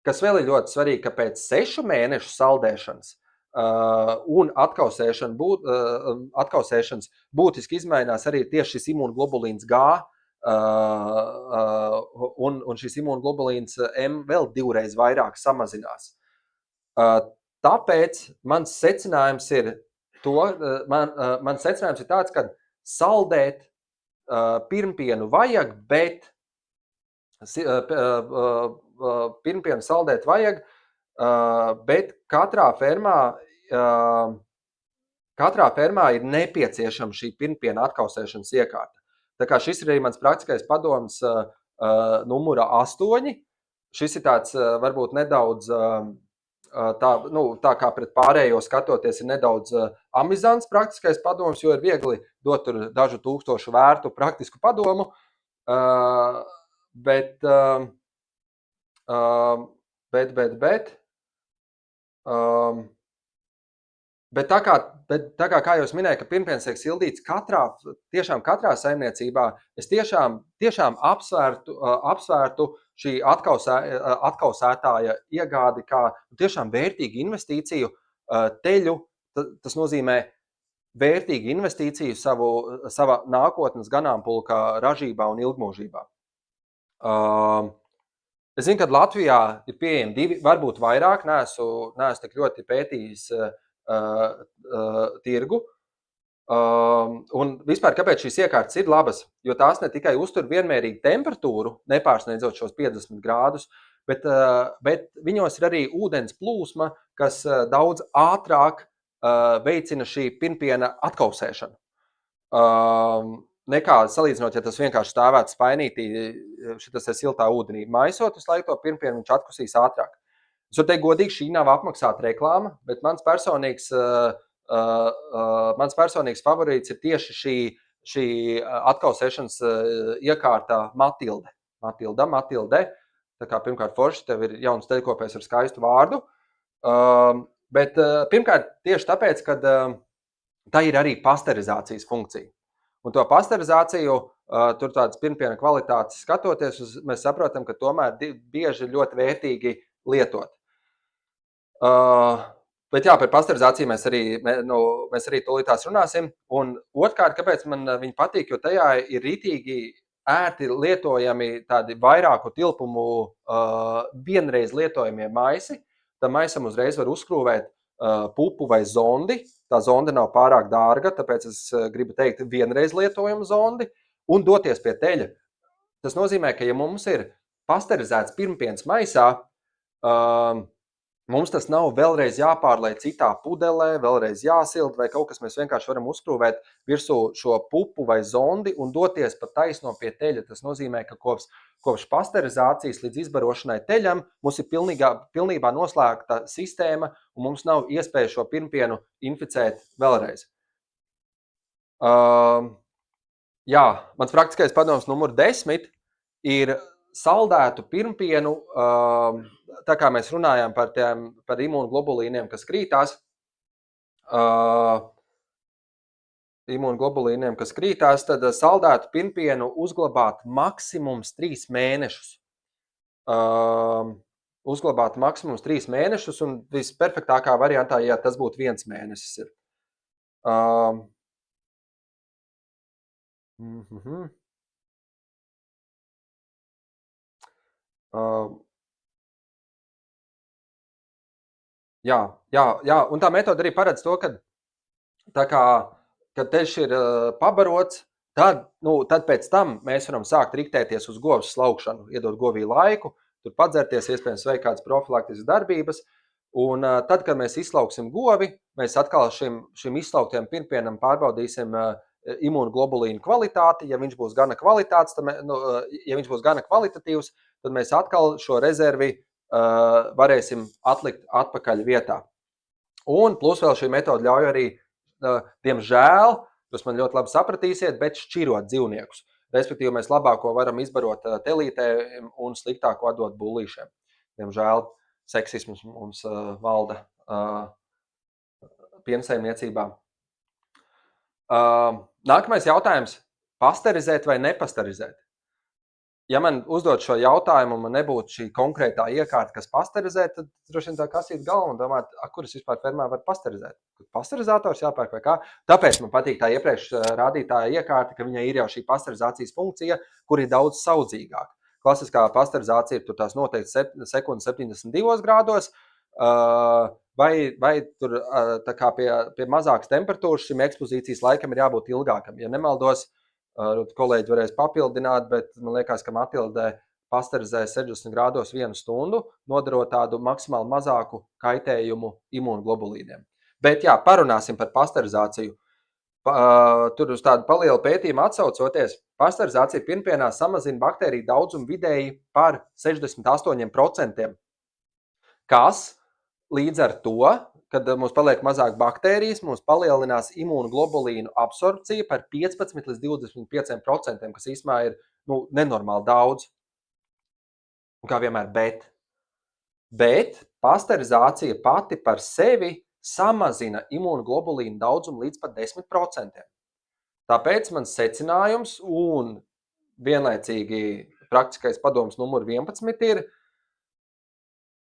kas vēl ir ļoti svarīgi, ka pēc 6 mēnešu saldēšanas un atkausēšanas būtiski izmainās arī tieši šis imūnoglobulīns G un šis imūnoglobulīns M vēl 2 reiz vairāk samazinās. Tāpēc mans secinājums ir tāds, ka saldēt pirmpienu vajag, bet pirmpienu saldēt vajag, bet katrā fermā ir nepieciešama šī pirmpiena atkausēšanas iekārta. Tā kā šis ir arī mans praktiskais padoms numura 8. Šis ir tāds varbūt nedaudz tā kā pret pārējo skatoties ir nedaudz amizants praktiskais padoms, jo ir viegli dot tur dažu tūkstošu vērtu praktisku padomu, bet tā kā jau es minēju, ka pirmpiens tiek sildīts katrā saimniecībā, es tiešām apsvērtu šī atkausētāja iegādi kā tiešām vērtīgu investīciju teļu. Tas nozīmē vērtīgu investīciju sava nākotnes ganāmpulka ražībā un ilgmūžībā. Es zinu, ka Latvijā ir pieejami 2, varbūt vairāk, neesmu tik ļoti pētījis tirgu. Un vispār, kāpēc šīs iekārtas ir labas? Jo tās ne tikai uztur vienmērīgu temperatūru, nepārsniedzot šos 50 grādus, bet viņos ir arī ūdens plūsma, kas daudz ātrāk veicina šī pirmpiena atkausēšanu. Nekā salīdzinot, ja tas vienkārši stāvētu spainītī, šitas ir siltā ūdenī maisot, uz laiku to pirmpienu viņš atkusīs ātrāk. Es varu teikt godīgi, šī nav apmaksāta reklāma, bet mans personīgs favorīts ir tieši šī atkausēšanas iekārta Matilde. Matilde. Tā kā pirmkārt forši, tev ir jauns teļkopējs ar skaistu vārdu. Bet pirmkārt tieši tāpēc, ka tā ir arī pasterizācijas funkcija. Un to pasterizāciju, tur tādas pirmpiena kvalitātes skatoties, mēs saprotam, ka tomēr bieži ir ļoti vērtīgi lietot. Bet jā, par pasterizāciju mēs arī tūlītās runāsim. Un otrkārt, kāpēc man viņi patīk, jo tajā ir ritīgi ērti lietojami tādi vairāku tilpumu vienreiz lietojamie maisi. Tam maisam uzreiz var uzkrūvēt pupu vai zondi. Tā zonde nav pārāk dārga, tāpēc es gribu teikt vienreiz lietojumu zondi un doties pie teļa. Tas nozīmē, ka ja mums ir pasterizēts pirmpiens maisā, mums tas nav vēlreiz jāpārlej citā pudelē, vēlreiz jāsild vai kaut kas, mēs vienkārši varam uzkrūvēt virsū šo pupu vai zondi un doties pa taisno pie teļa. Tas nozīmē, ka kopš pasterizācijas līdz izbarošanai teļam mums ir pilnībā noslēgta sistēma un mums nav iespēja šo pirmpienu inficēt vēlreiz. Jā, mans praktiskais padoms numur 10 ir saldētu pirmpienu, tā kā mēs runājām par imūnoglobulīniem, kas krītās, tad saldētu pirmpienu uzglabāt maksimums 3 mēnešus. Un visperfektākā variantā, ja tas būtu 1 mēnesis ir. Jā, un tā metode arī paredz to, ka tā kā, kad teļš ir pabarots, tad pēc tam mēs varam sākt riktēties uz govs slaukšanu, iedot govī laiku, tur padzerties, iespējams veikt kādas profilaktiskas darbības, un tad, kad mēs izslauksim govi, mēs atkal šim izslauktiem pirmpienam pārbaudīsim imūnoglobulīnu kvalitāti. Ja viņš būs gana kvalitatīvs, tad mēs atkal šo rezervi varēsim atlikt atpakaļ vietā. Un plus vēl šī metode ļauj arī, diemžēl, jūs man ļoti labi sapratīsiet, bet šķirot dzīvniekus. Respektīvi, mēs labāko varam izbarot telītēm un sliktāko atdot bullīšiem. Diemžēl seksisms mums valda piensaimniecībā. Nākamais jautājums – pasterizēt vai nepasterizēt? Ja man uzdot šo jautājumu un man nebūtu šī konkrētā iekārta, kas pasterizē, tad droši vien tā kasīt galvu un domāt, kuras vispār fermā var pasterizēt. Pasterizators jāpērk vai kā? Tāpēc man patīk tā iepriekš rādītāja iekārta, ka viņai ir jau šī pasterizācijas funkcija, kur ir daudz saudzīgāka. Klasiskā pasterizācija ir tur tās noteikti sekundes 72 grādos, vai tur tā kā pie mazākas temperatūras šim ekspozīcijas laikam ir jābūt ilgākam. Ja nemaldos, kolēģi varēs papildināt, bet man liekas, ka Matildē pasterizē 60 grādos 1 stundu, nodarot tādu maksimāli mazāku kaitējumu imūnoglobulīniem. Bet jā, parunāsim par pasterizāciju. tur uz tādu palielu pētījumu atsaucoties, pasterizācija pirmpienā samazina baktēriju daudzumu vidēji par 68%, kas līdz ar to, kad mums paliek mazāk baktērijas, mums palielinās imūnoglobulīnu absorpcija par 15 līdz 25%, kas īsumā ir nenormāli daudz. Un kā vienmēr, bet pasterizācija pati par sevi samazina imūnoglobulīnu daudzumu līdz pat 10%. Tāpēc mans secinājums un vienlaicīgi praktiskais padoms numur 11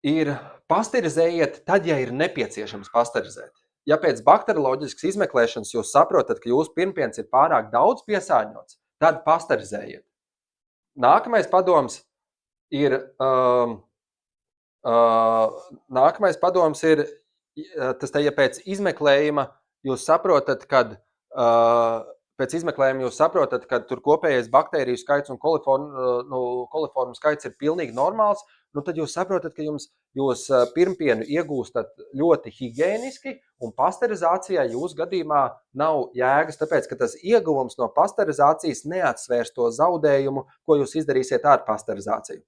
ir pasterizējiet tad, ja ir nepieciešams pasterizēt. Ja pēc bakterioloģiskas izmeklēšanas jūs saprotat, ka jūsu pirmpiens ir pārāk daudz piesārņots, tad pasterizējiet. Nākamais padoms ir, tas te, ja pēc izmeklējuma jūs saprotat, kad tur kopējais baktēriju skaits un koliformu skaits ir pilnīgi normāls, tad jūs saprotat, ka jūs pirmpienu iegūstat ļoti higiēniski, un pasterizācijā jūsu gadījumā nav jēgas, tāpēc, ka tas ieguvums no pasterizācijas neatsvērs to zaudējumu, ko jūs izdarīsiet ar pasterizāciju.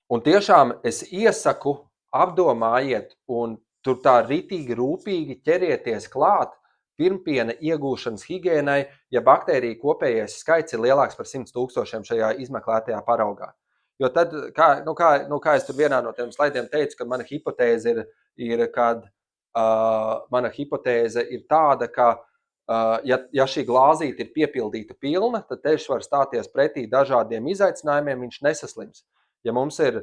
Un tiešām es iesaku apdomājiet un tur tā ritīgi rūpīgi ķerieties klāt pirmpiena iegūšanas higiēnai, ja baktēriju kopējais skaits ir lielāks par 100 000 šajā izmeklētajā paraugā. Jo tad, kā es tur vienā no tiem slaidiem teicu, ka mana hipotēze ir tāda, ka ja šī glāzīte ir piepildīta pilna, tad teļš var stāties pretī dažādiem izaicinājumiem, viņš nesaslims. Ja mums ir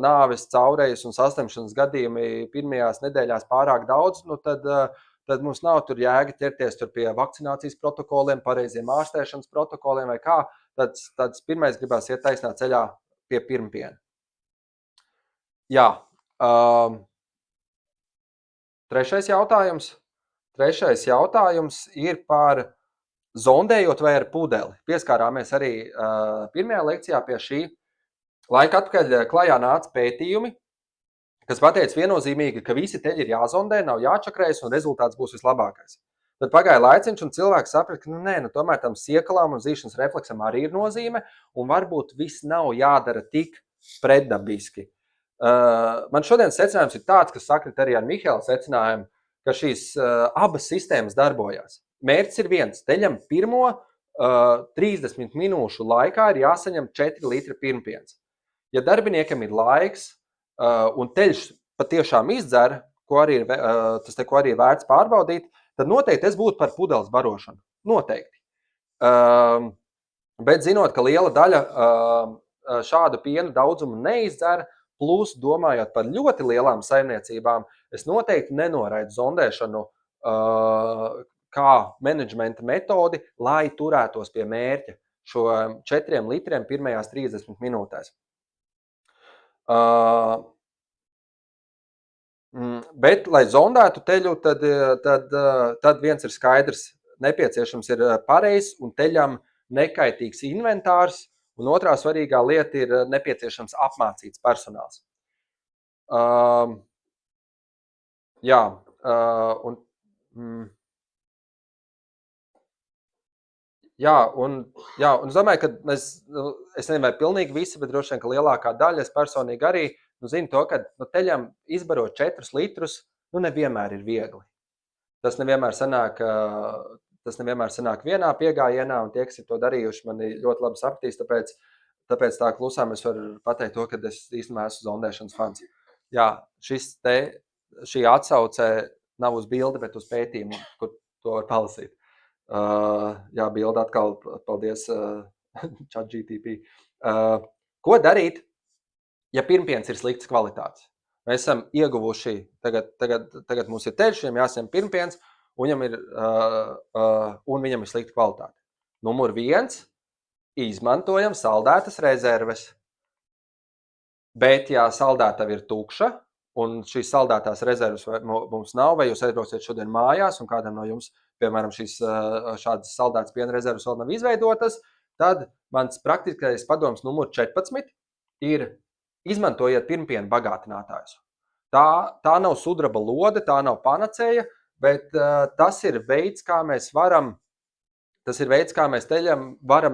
nāves, caurejas un saslimšanas gadījumi pirmajās nedēļās pārāk daudz, tad mums nav tur jēga ķerties tur pie vakcinācijas protokoliem, pareiziem ārstēšanas protokoliem vai kā, tad pirmais gribās iet taisnā ceļā pie pirmpiena. Jā. Trešais jautājums ir par zondējot vai ar pudeli. Pieskārāmies arī pirmajā lekcijā pie šī. Laika atpakaļ klajā nāca pētījumi, kas pateica viennozīmīgi, ka visi teļi ir jāzondē, nav jāčakrējas un rezultāts būs vislabākais. Tad pagāja laiciņš un cilvēks saprata, ka tomēr tam siekalām un zīšanas refleksam arī ir nozīme, un varbūt viss nav jādara tik pretdabiski. Man šodien secinājums ir tāds, kas sakrit arī ar Mihaela secinājumu, ka šīs abas sistēmas darbojās. Mērķis ir viens. Teļam pirmo 30 minūšu laikā ir jāsaņem 4 litri pirmpiens. Ja darbiniekam ir laiks un teļš patiešām izdzer, ko arī ir vērts pārbaudīt, tad noteikti es būtu par pudeles barošanu. Noteikti. Bet zinot, ka liela daļa šādu piena daudzumu neizdzer, plus domājot par ļoti lielām saimniecībām, es noteikti nenoraidu zondēšanu kā menedžmenta metodi, lai turētos pie mērķa šo 4 litriem pirmajās 30 minūtēs. Bet, lai zondētu teļu, tad viens ir skaidrs, nepieciešams ir pareizs un teļam nekaitīgs inventārs, un otrā svarīgā lieta ir nepieciešams apmācīts personāls. Un es domāju, ka es nezinu, vai pilnīgi visi, bet droši vien, ka lielākā daļa, es personīgi arī, zinu to, ka teļam izbarot 4 litrus, nevienmēr ir viegli. Tas nevienmēr sanāk vienā piegājienā, un tie, kas ir to darījuši, mani ļoti labi sapratīs, tāpēc tā klusām es varu pateikt to, ka es īstenībā esmu zondēšanas fans. Jā, šī atsauce nav uz bildi, bet uz pētījumu, kur to var palasīt. Jā, bildi atkal, paldies ChatGPT. Ko darīt, ja pirmpiens ir slikts kvalitātes? Mēs esam ieguvuši, tagad mums ir teļš, viņam jāsaņem pirmpiens, un viņam ir slikta kvalitāte. Numur 1, izmantojam saldētas rezerves. Bet, ja saldētava ir tukša, un šīs saldētās rezerves mums nav, vai jūs aizbrauciet šodien mājās, un kādam no jums, piemēram, šādas saldētas piena rezerves vēl nav izveidotas, tad mans praktiskais padoms numur 14 ir izmantojiet pirmpienu bagātinātājus. Tā nav sudraba lode, tā nav panacēja, bet tas ir veids, kā mēs varam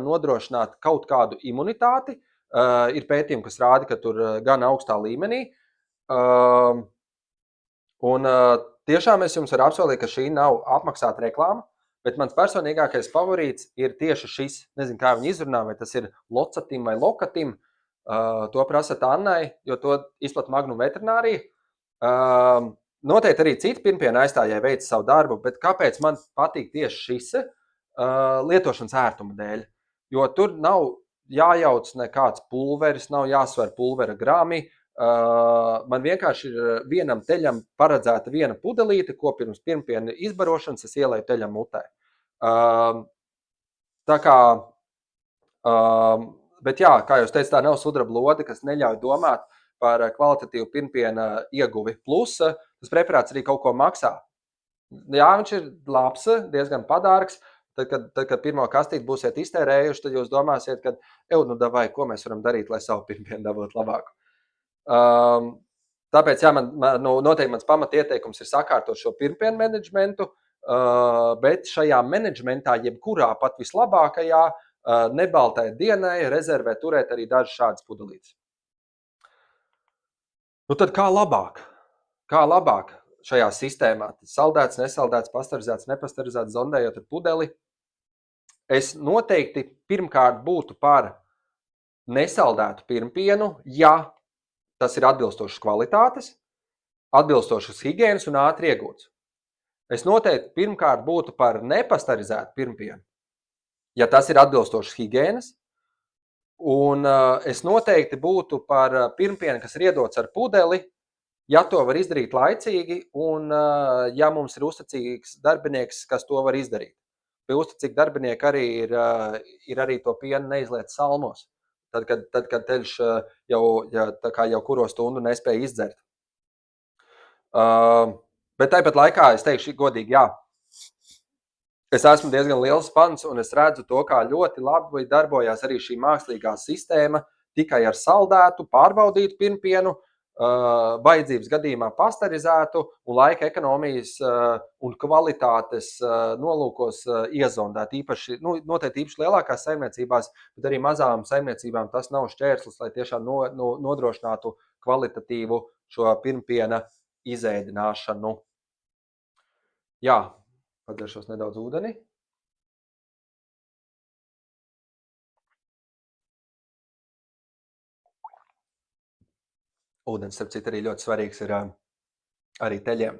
nodrošināt kaut kādu imunitāti. Ir pētījumi, kas rāda, ka tur gan augstā līmenī. Un tiešām es jums varu apsolīt, ka šī nav apmaksāta reklāma, bet mans personīgākais favorīts ir tieši šis, nezinu, kā viņi izrunā, vai tas ir locatim vai lokatim, to prasat Annai, jo to izplat Magnum veterinārija. Noteikti arī citi pirmpiena aizstājēji veic savu darbu, bet kāpēc man patīk tieši šis lietošanas ērtuma dēļ? Jo tur nav jājauc nekāds pulveris, nav jāsver pulvera grami. Man vienkārši ir vienam teļam paredzēta viena pudelīte, ko pirms pirmpiena izbarošanas es ielēju teļam mutē. Tā kā, bet jā, kā jūs teicat, tā nav sudraba lode, kas neļauj domāt par kvalitatīvu pirmpiena ieguvi. Plus, tas preparāts arī kaut ko maksā. Jā, viņš ir labs, diezgan padārgs. Tad, kad pirmo kastīti būsiet iztērējuši, tad jūs domāsiet, ka, davai, ko mēs varam darīt, lai savu pirmpienu dabūtu labāku. Tāpēc, jā, noteikti mans pamatieteikums ir sakārtot šo pirmpienu menedžmentu, bet šajā menedžmentā, jebkurā pat vislabākajā, nebaltai dienai rezervē turēt arī dažas šādas pudelītes. Tad kā labāk? Kā labāk šajā sistēmā? Saldēts, nesaldēts, pasterizēts, nepasterizēts, zondējot ar pudeli. Es noteikti pirmkārt būtu par nesaldētu pirmpienu, ja tas ir atbilstošas kvalitātes, atbilstošas higienas un ātri iegūts. Es noteikti pirmkārt būtu par nepasterizētu pirmpienu, ja tas ir atbilstošas higienas, un es noteikti būtu par pirmpienu, kas ir iedots ar pudeli, ja to var izdarīt laicīgi un ja mums ir uzticīgs darbinieks, kas to var izdarīt. Pie uzticīgi darbinieki arī ir arī to pienu neizliet salmos. Tad, kad teļš jau kuro stundu nespēja izdzert. Bet tāpat laikā es teikšu godīgi, jā. Es esmu diezgan liels fans un es redzu to, kā ļoti labi darbojās arī šī mākslīgā sistēma tikai ar saldētu, pārbaudītu pirmpienu, vajadzības gadījumā pasterizētu un laika ekonomijas un kvalitātes nolūkos iezondēt. Noteikti īpaši lielākās saimniecībās, bet arī mazām saimniecībām tas nav šķērslis, lai tiešām nodrošinātu kvalitatīvu šo pirmpiena izēdināšanu. Jā, padzeršos nedaudz ūdeni. Ūdens, starp citu, arī ļoti svarīgs ir arī teļiem.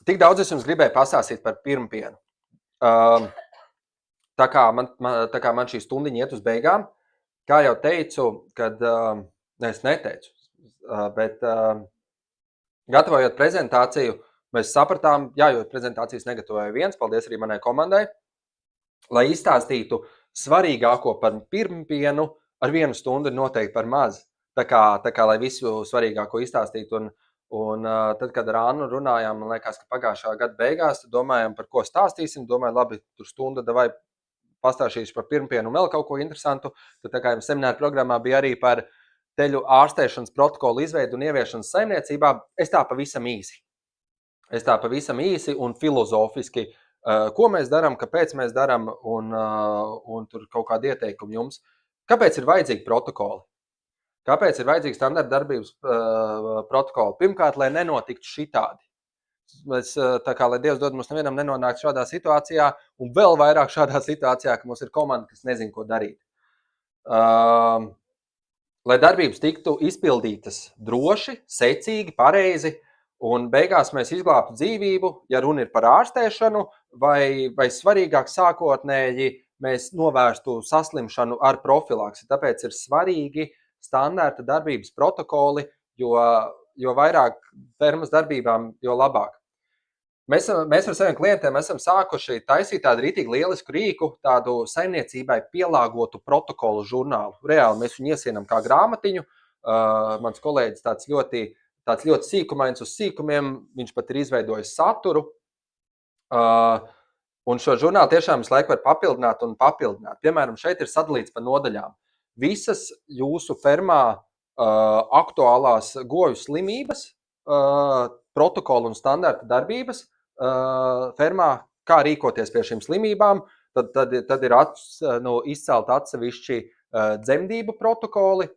Tik daudz es jums gribēju pastāstīt par pirmpienu. Tā kā man šī stundiņa iet uz beigām, kā jau teicu, kad, es neteicu, bet gatavojot prezentāciju, mēs sapratām, jo prezentācijas negatavoja viens, paldies arī manai komandai, lai izstāstītu svarīgāko par pirmpienu, ar 1 stundu ir noteikti par maz. Tā kā lai visu svarīgāko izstāstītu. Un tad, kad ar Annu runājām, man liekas, ka pagājušā gada beigās, domājām, par ko stāstīsim. Domāju, labi, tur stunda, davai pastāstīšu par pirmpienu un vēl kaut ko interesantu. Tad tā kā semināra programmā bija arī par teļu ārstēšanas protokolu izveidu un ieviešanas saimniecībā. Es tā pavisam īsi un filozofiski, ko mēs darām, kāpēc mēs darām un tur kaut kādi ieteikumi jums. Kāpēc ir vajadzīgi protokoli? Kāpēc ir vajadzīgi standarta darbības protokoli? Pirmkārt, lai nenotiktu šitādi. Tā kā, lai Dievs dod mums nevienam nenonākt šādā situācijā, un vēl vairāk šādā situācijā, ka mums ir komanda, kas nezin, ko darīt. Lai darbības tiktu izpildītas droši, secīgi, pareizi, un beigās mēs izglābtu dzīvību, ja runa ir par ārstēšanu, vai svarīgāk sākotnēji mēs novērstu saslimšanu ar profilaksi. Tāpēc ir svarīgi standarta darbības protokoli, jo vairāk fermas darbībām, jo labāk. Mēs ar saviem klientiem esam sākuši taisīt tādu ritīgi lielisku rīku, tādu saimniecībai pielāgotu protokolu žurnālu. Reāli mēs viņu iesienam kā grāmatiņu. Mans kolēģis tāds ļoti sīkumains uz sīkumiem, viņš pat ir izveidojis saturu. Un šo žurnālu tiešām visu laiku var papildināt un papildināt. Piemēram, šeit ir sadalīts pa nodaļām. Visas jūsu fermā aktuālās goju slimības protokolu un standarta darbības fermā, kā rīkoties pie šīm slimībām. Tad ir izcelt atsevišķi dzemdību protokoli.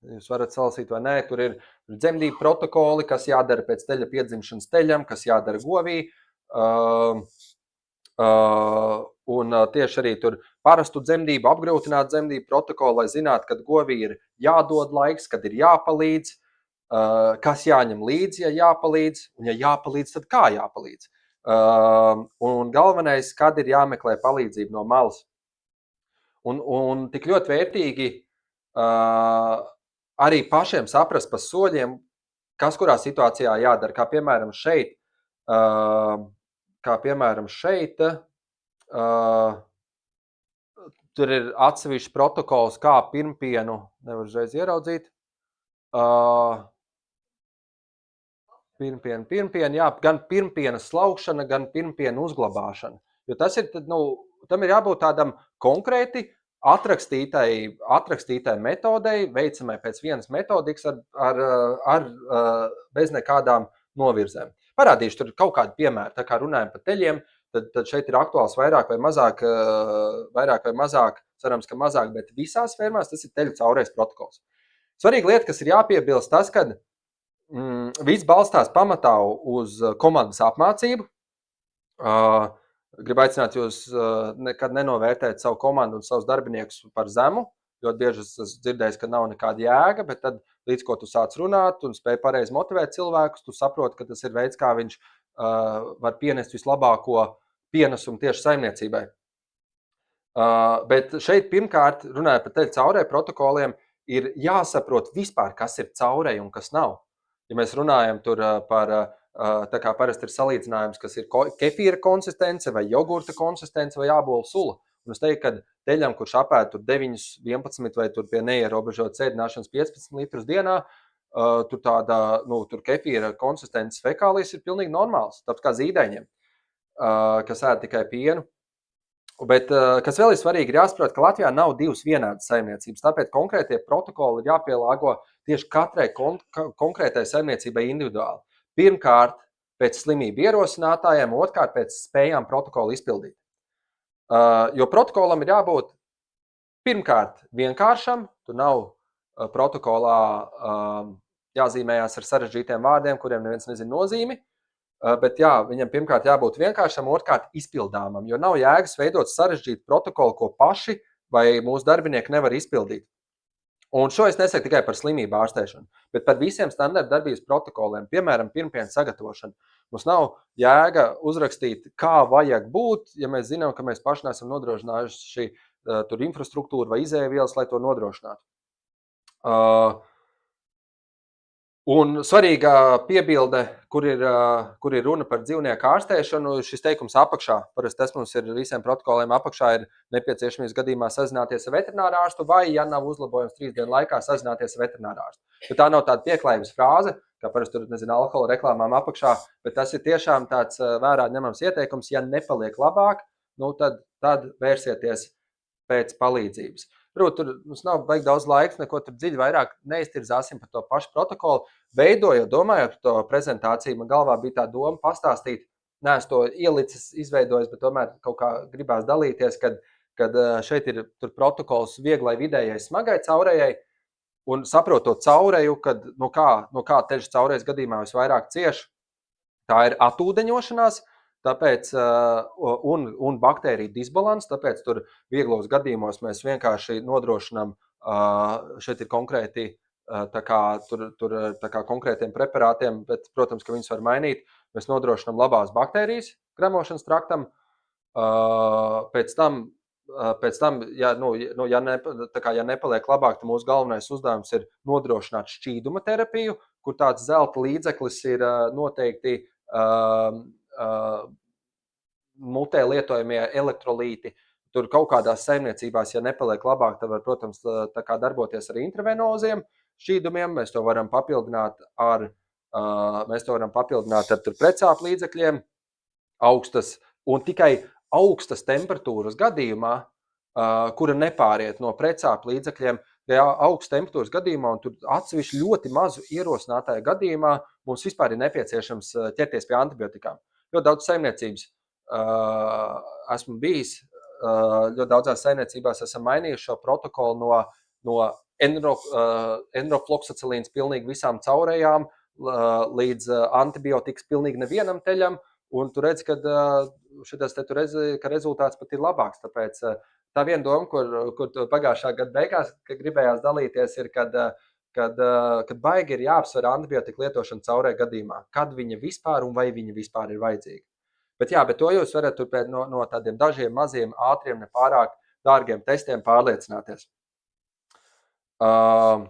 Jūs varat salasīt vai nē, tur ir dzemdību protokoli, kas jādara pēc teļa piedzimšanas teļam, kas jādara govī. Un tieši arī tur parastu dzemdību, apgrūtināt dzemdību protokolu, lai zinātu, kad govī ir jādod laiks, kad ir jāpalīdz, kas jāņem līdzi, ja jāpalīdz, un ja jāpalīdz, tad kā jāpalīdz. Un galvenais, kad ir jāmeklē palīdzību no malas. Un tik ļoti vērtīgi arī pašiem saprast pa soļiem, kas kurā situācijā jādara, kā piemēram šeit, tur ir atsevišķs protokols, kā pirmpienu, nevar uzreiz ieraudzīt, pirmpienu, jā, gan pirmpiena slaukšana, gan pirmpiena uzglabāšana. Jo tas ir, tam ir jābūt tādam konkrēti atrakstītai metodei, veicamai pēc vienas metodikas bez nekādām novirzēm. Parādīšu tur kaut kādu piemēru, tā kā runājam par teļiem, tad šeit ir aktuāls vairāk vai mazāk, cerams, ka mazāk, bet visās fermās tas ir teļu caurējas protokols. Svarīga lieta, kas ir jāpiebilst, tas, kad viss balstās pamatā uz komandas apmācību. Gribu aicināt jūs nekad nenovērtēt savu komandu un savus darbiniekus par zemu. Ļoti bieži es dzirdēju, ka nav nekāda jēga, bet tad līdz ko tu sāc runāt un spēj pareizi motivēt cilvēkus, tu saproti, ka tas ir veids, kā viņš var pienest vislabāko pienesumu tieši saimniecībai. Bet šeit pirmkārt, runājot par teļu caurēju protokoliem, ir jāsaprot vispār, kas ir caurēji un kas nav. Ja mēs runājam tur par tā kā parasti ir salīdzinājums, kas ir kefīra konsistence vai jogurta konsistence vai ābolu sula. Un es teiktu, ka teļam, kurš apēd tur 9, 11 vai tur pie neierobežotas ēdināšanas 15 litrus dienā, tur tāda, tur kefīra konsistences fekālijas ir pilnīgi normāls, tāpēc kā zīdaiņiem, kas ēd tikai pienu. Bet, kas vēl ir svarīgi, ir jāsaprot, ka Latvijā nav divas vienādas saimniecības, tāpēc konkrētie protokoli ir jāpielāgo tieši katrai konkrētai saimniecībai individuāli. Pirmkārt, pēc slimību ierosinātājiem, otrkārt, pēc spējām protokolu izpildīt. Jo protokolam ir jābūt pirmkārt vienkāršam, tur nav protokolā jāzīmējās ar sarežģītiem vārdiem, kuriem neviens nezina nozīmi, bet jā, viņam pirmkārt jābūt vienkāršam, otrkārt izpildāmam, jo nav jēgas veidot sarežģītu protokolu, ko paši vai mūsu darbinieki nevar izpildīt. Un šo es nesaku tikai par slimību ārstēšanu, bet par visiem standarta darbības protokoliem, piemēram, pirmpiena sagatavošanu. Mums nav jēga uzrakstīt, kā vajag būt, ja mēs zinām, ka mēs paši neesam nodrošinājuši tur infrastruktūru vai izēvielas, lai to nodrošinātu. Un svarīga piebilde, kur ir runa par dzīvnieku ārstēšanu, šis teikums apakšā, parasti tas mums ir visiem protokoliem apakšā, ir nepieciešamības gadījumā sazināties ar veterināru ārstu vai, ja nav uzlabojums 3 dienu laikā, sazināties ar veterināru ārstu. Bet tā nav tāda pieklājības frāze, kā parasti tur, alkohola reklāmām apakšā, bet tas ir tiešām tāds vērā ņemams ieteikums, ja nepaliek labāk, tad vērsieties pēc palīdzības. Tur mums nav baigi daudz laiks, neko tur dziļi vairāk neiztirzāsim par to pašu protokolu. Veidojot, domājot par to prezentāciju, man galvā bija tā doma pastāstīt, neesmu to ielicis, izveidojis, bet tomēr kaut kā gribās dalīties, kad šeit ir tur protokols vieglai, vidējai, smagai caurējai, un saprotot caurēju, kad no kā teļas caurējas gadījumā visvairāk cieši, tā ir atūdeņošanās, tāpēc, un baktēriju disbalans, tāpēc tur vieglos gadījumos mēs vienkārši nodrošinām, šeit ir konkrēti, tā kā konkrētiem preparātiem, bet, protams, ka viņus var mainīt, mēs nodrošinām labās baktērijas gremošanas traktam, pēc tam, ja nepaliek labāk, tad mūsu galvenais uzdevums ir nodrošināt šķīduma terapiju, kur tāds zelta līdzeklis ir noteikti mutē lietojamie elektrolīti. Tur kaut kādās saimniecībās, ja nepaliek labāk, tad var, protams, tā kā darboties ar intravenoziem šķīdumiem. Mēs to varam papildināt ar precāpu līdzekļiem, un tikai augstas temperatūras gadījumā, kura nepāriet no precāpu līdzekļiem, augsts temperatūras gadījumā, un tur atsevišķi ļoti mazu ierosinātāju gadījumā mums vispār ir nepieciešams ķerties pie antibiotikām. Ļoti daudz saimniecības esmu bijis, ļoti daudzās saimniecībās esam mainījuši šo protokolu no enrofloksacilīnas pilnīgi visām caurējām līdz antibiotikas pilnīgi nevienam teļam, un tu redzi, ka rezultāts pat ir labāks. Tāpēc tā viena doma, kur pagājušā gada beigās gribējās dalīties, ir, kad baigi ir jāapsver antibiotika lietošana caurē gadījumā, kad viņa vispār un vai viņa vispār ir vajadzīga. Bet to jūs varat turpēc no tādiem dažiem maziem, ātriem, nepārāk dārgiem testiem pārliecināties. Un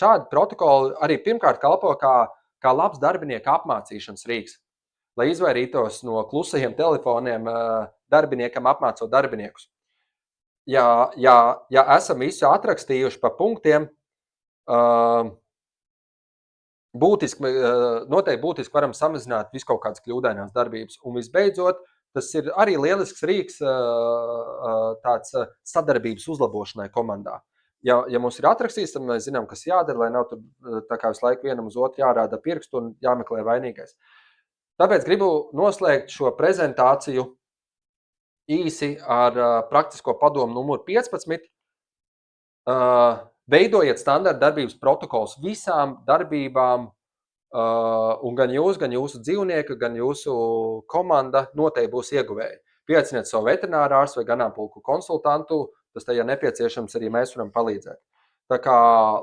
šādi protokoli arī pirmkārt kalpo kā labs darbinieku apmācīšanas rīks, lai izvairītos no klusajiem telefoniem darbiniekam apmācot darbiniekus. Ja esam visu atrakstījuši pa punktiem, noteikti būtiski varam samazināt visu kaut kādas kļūdainās darbības. Un visbeidzot, tas ir arī lielisks rīks tāds sadarbības uzlabošanai komandā. Ja mums ir atrakstīts, tad mēs zinām, kas jādara, lai nav tur tā kā visu laiku vienam uz otru jārāda pirkstu un jāmeklē vainīgais. Tāpēc gribu noslēgt šo prezentāciju īsi ar praktisko padomu numuru 15. Veidojiet standarta darbības protokols visām darbībām, un gan jūsu dzīvnieki, gan jūsu komanda noteikti būs ieguvēji. Pieaiciniet savu veterinārārstu vai ganāmpulku konsultantu, tas tajā nepieciešams arī mēs varam palīdzēt. Tā kā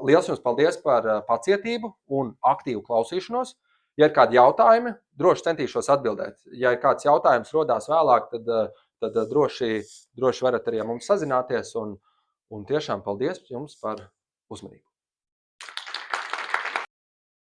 liels jums paldies par pacietību un aktīvu klausīšanos. Ja ir kādi jautājumi, droši centīšos atbildēt. Ja ir kāds jautājums rodās vēlāk, tad droši varat arī ar mums sazināties. Un tiešām paldies jums par uzmanību.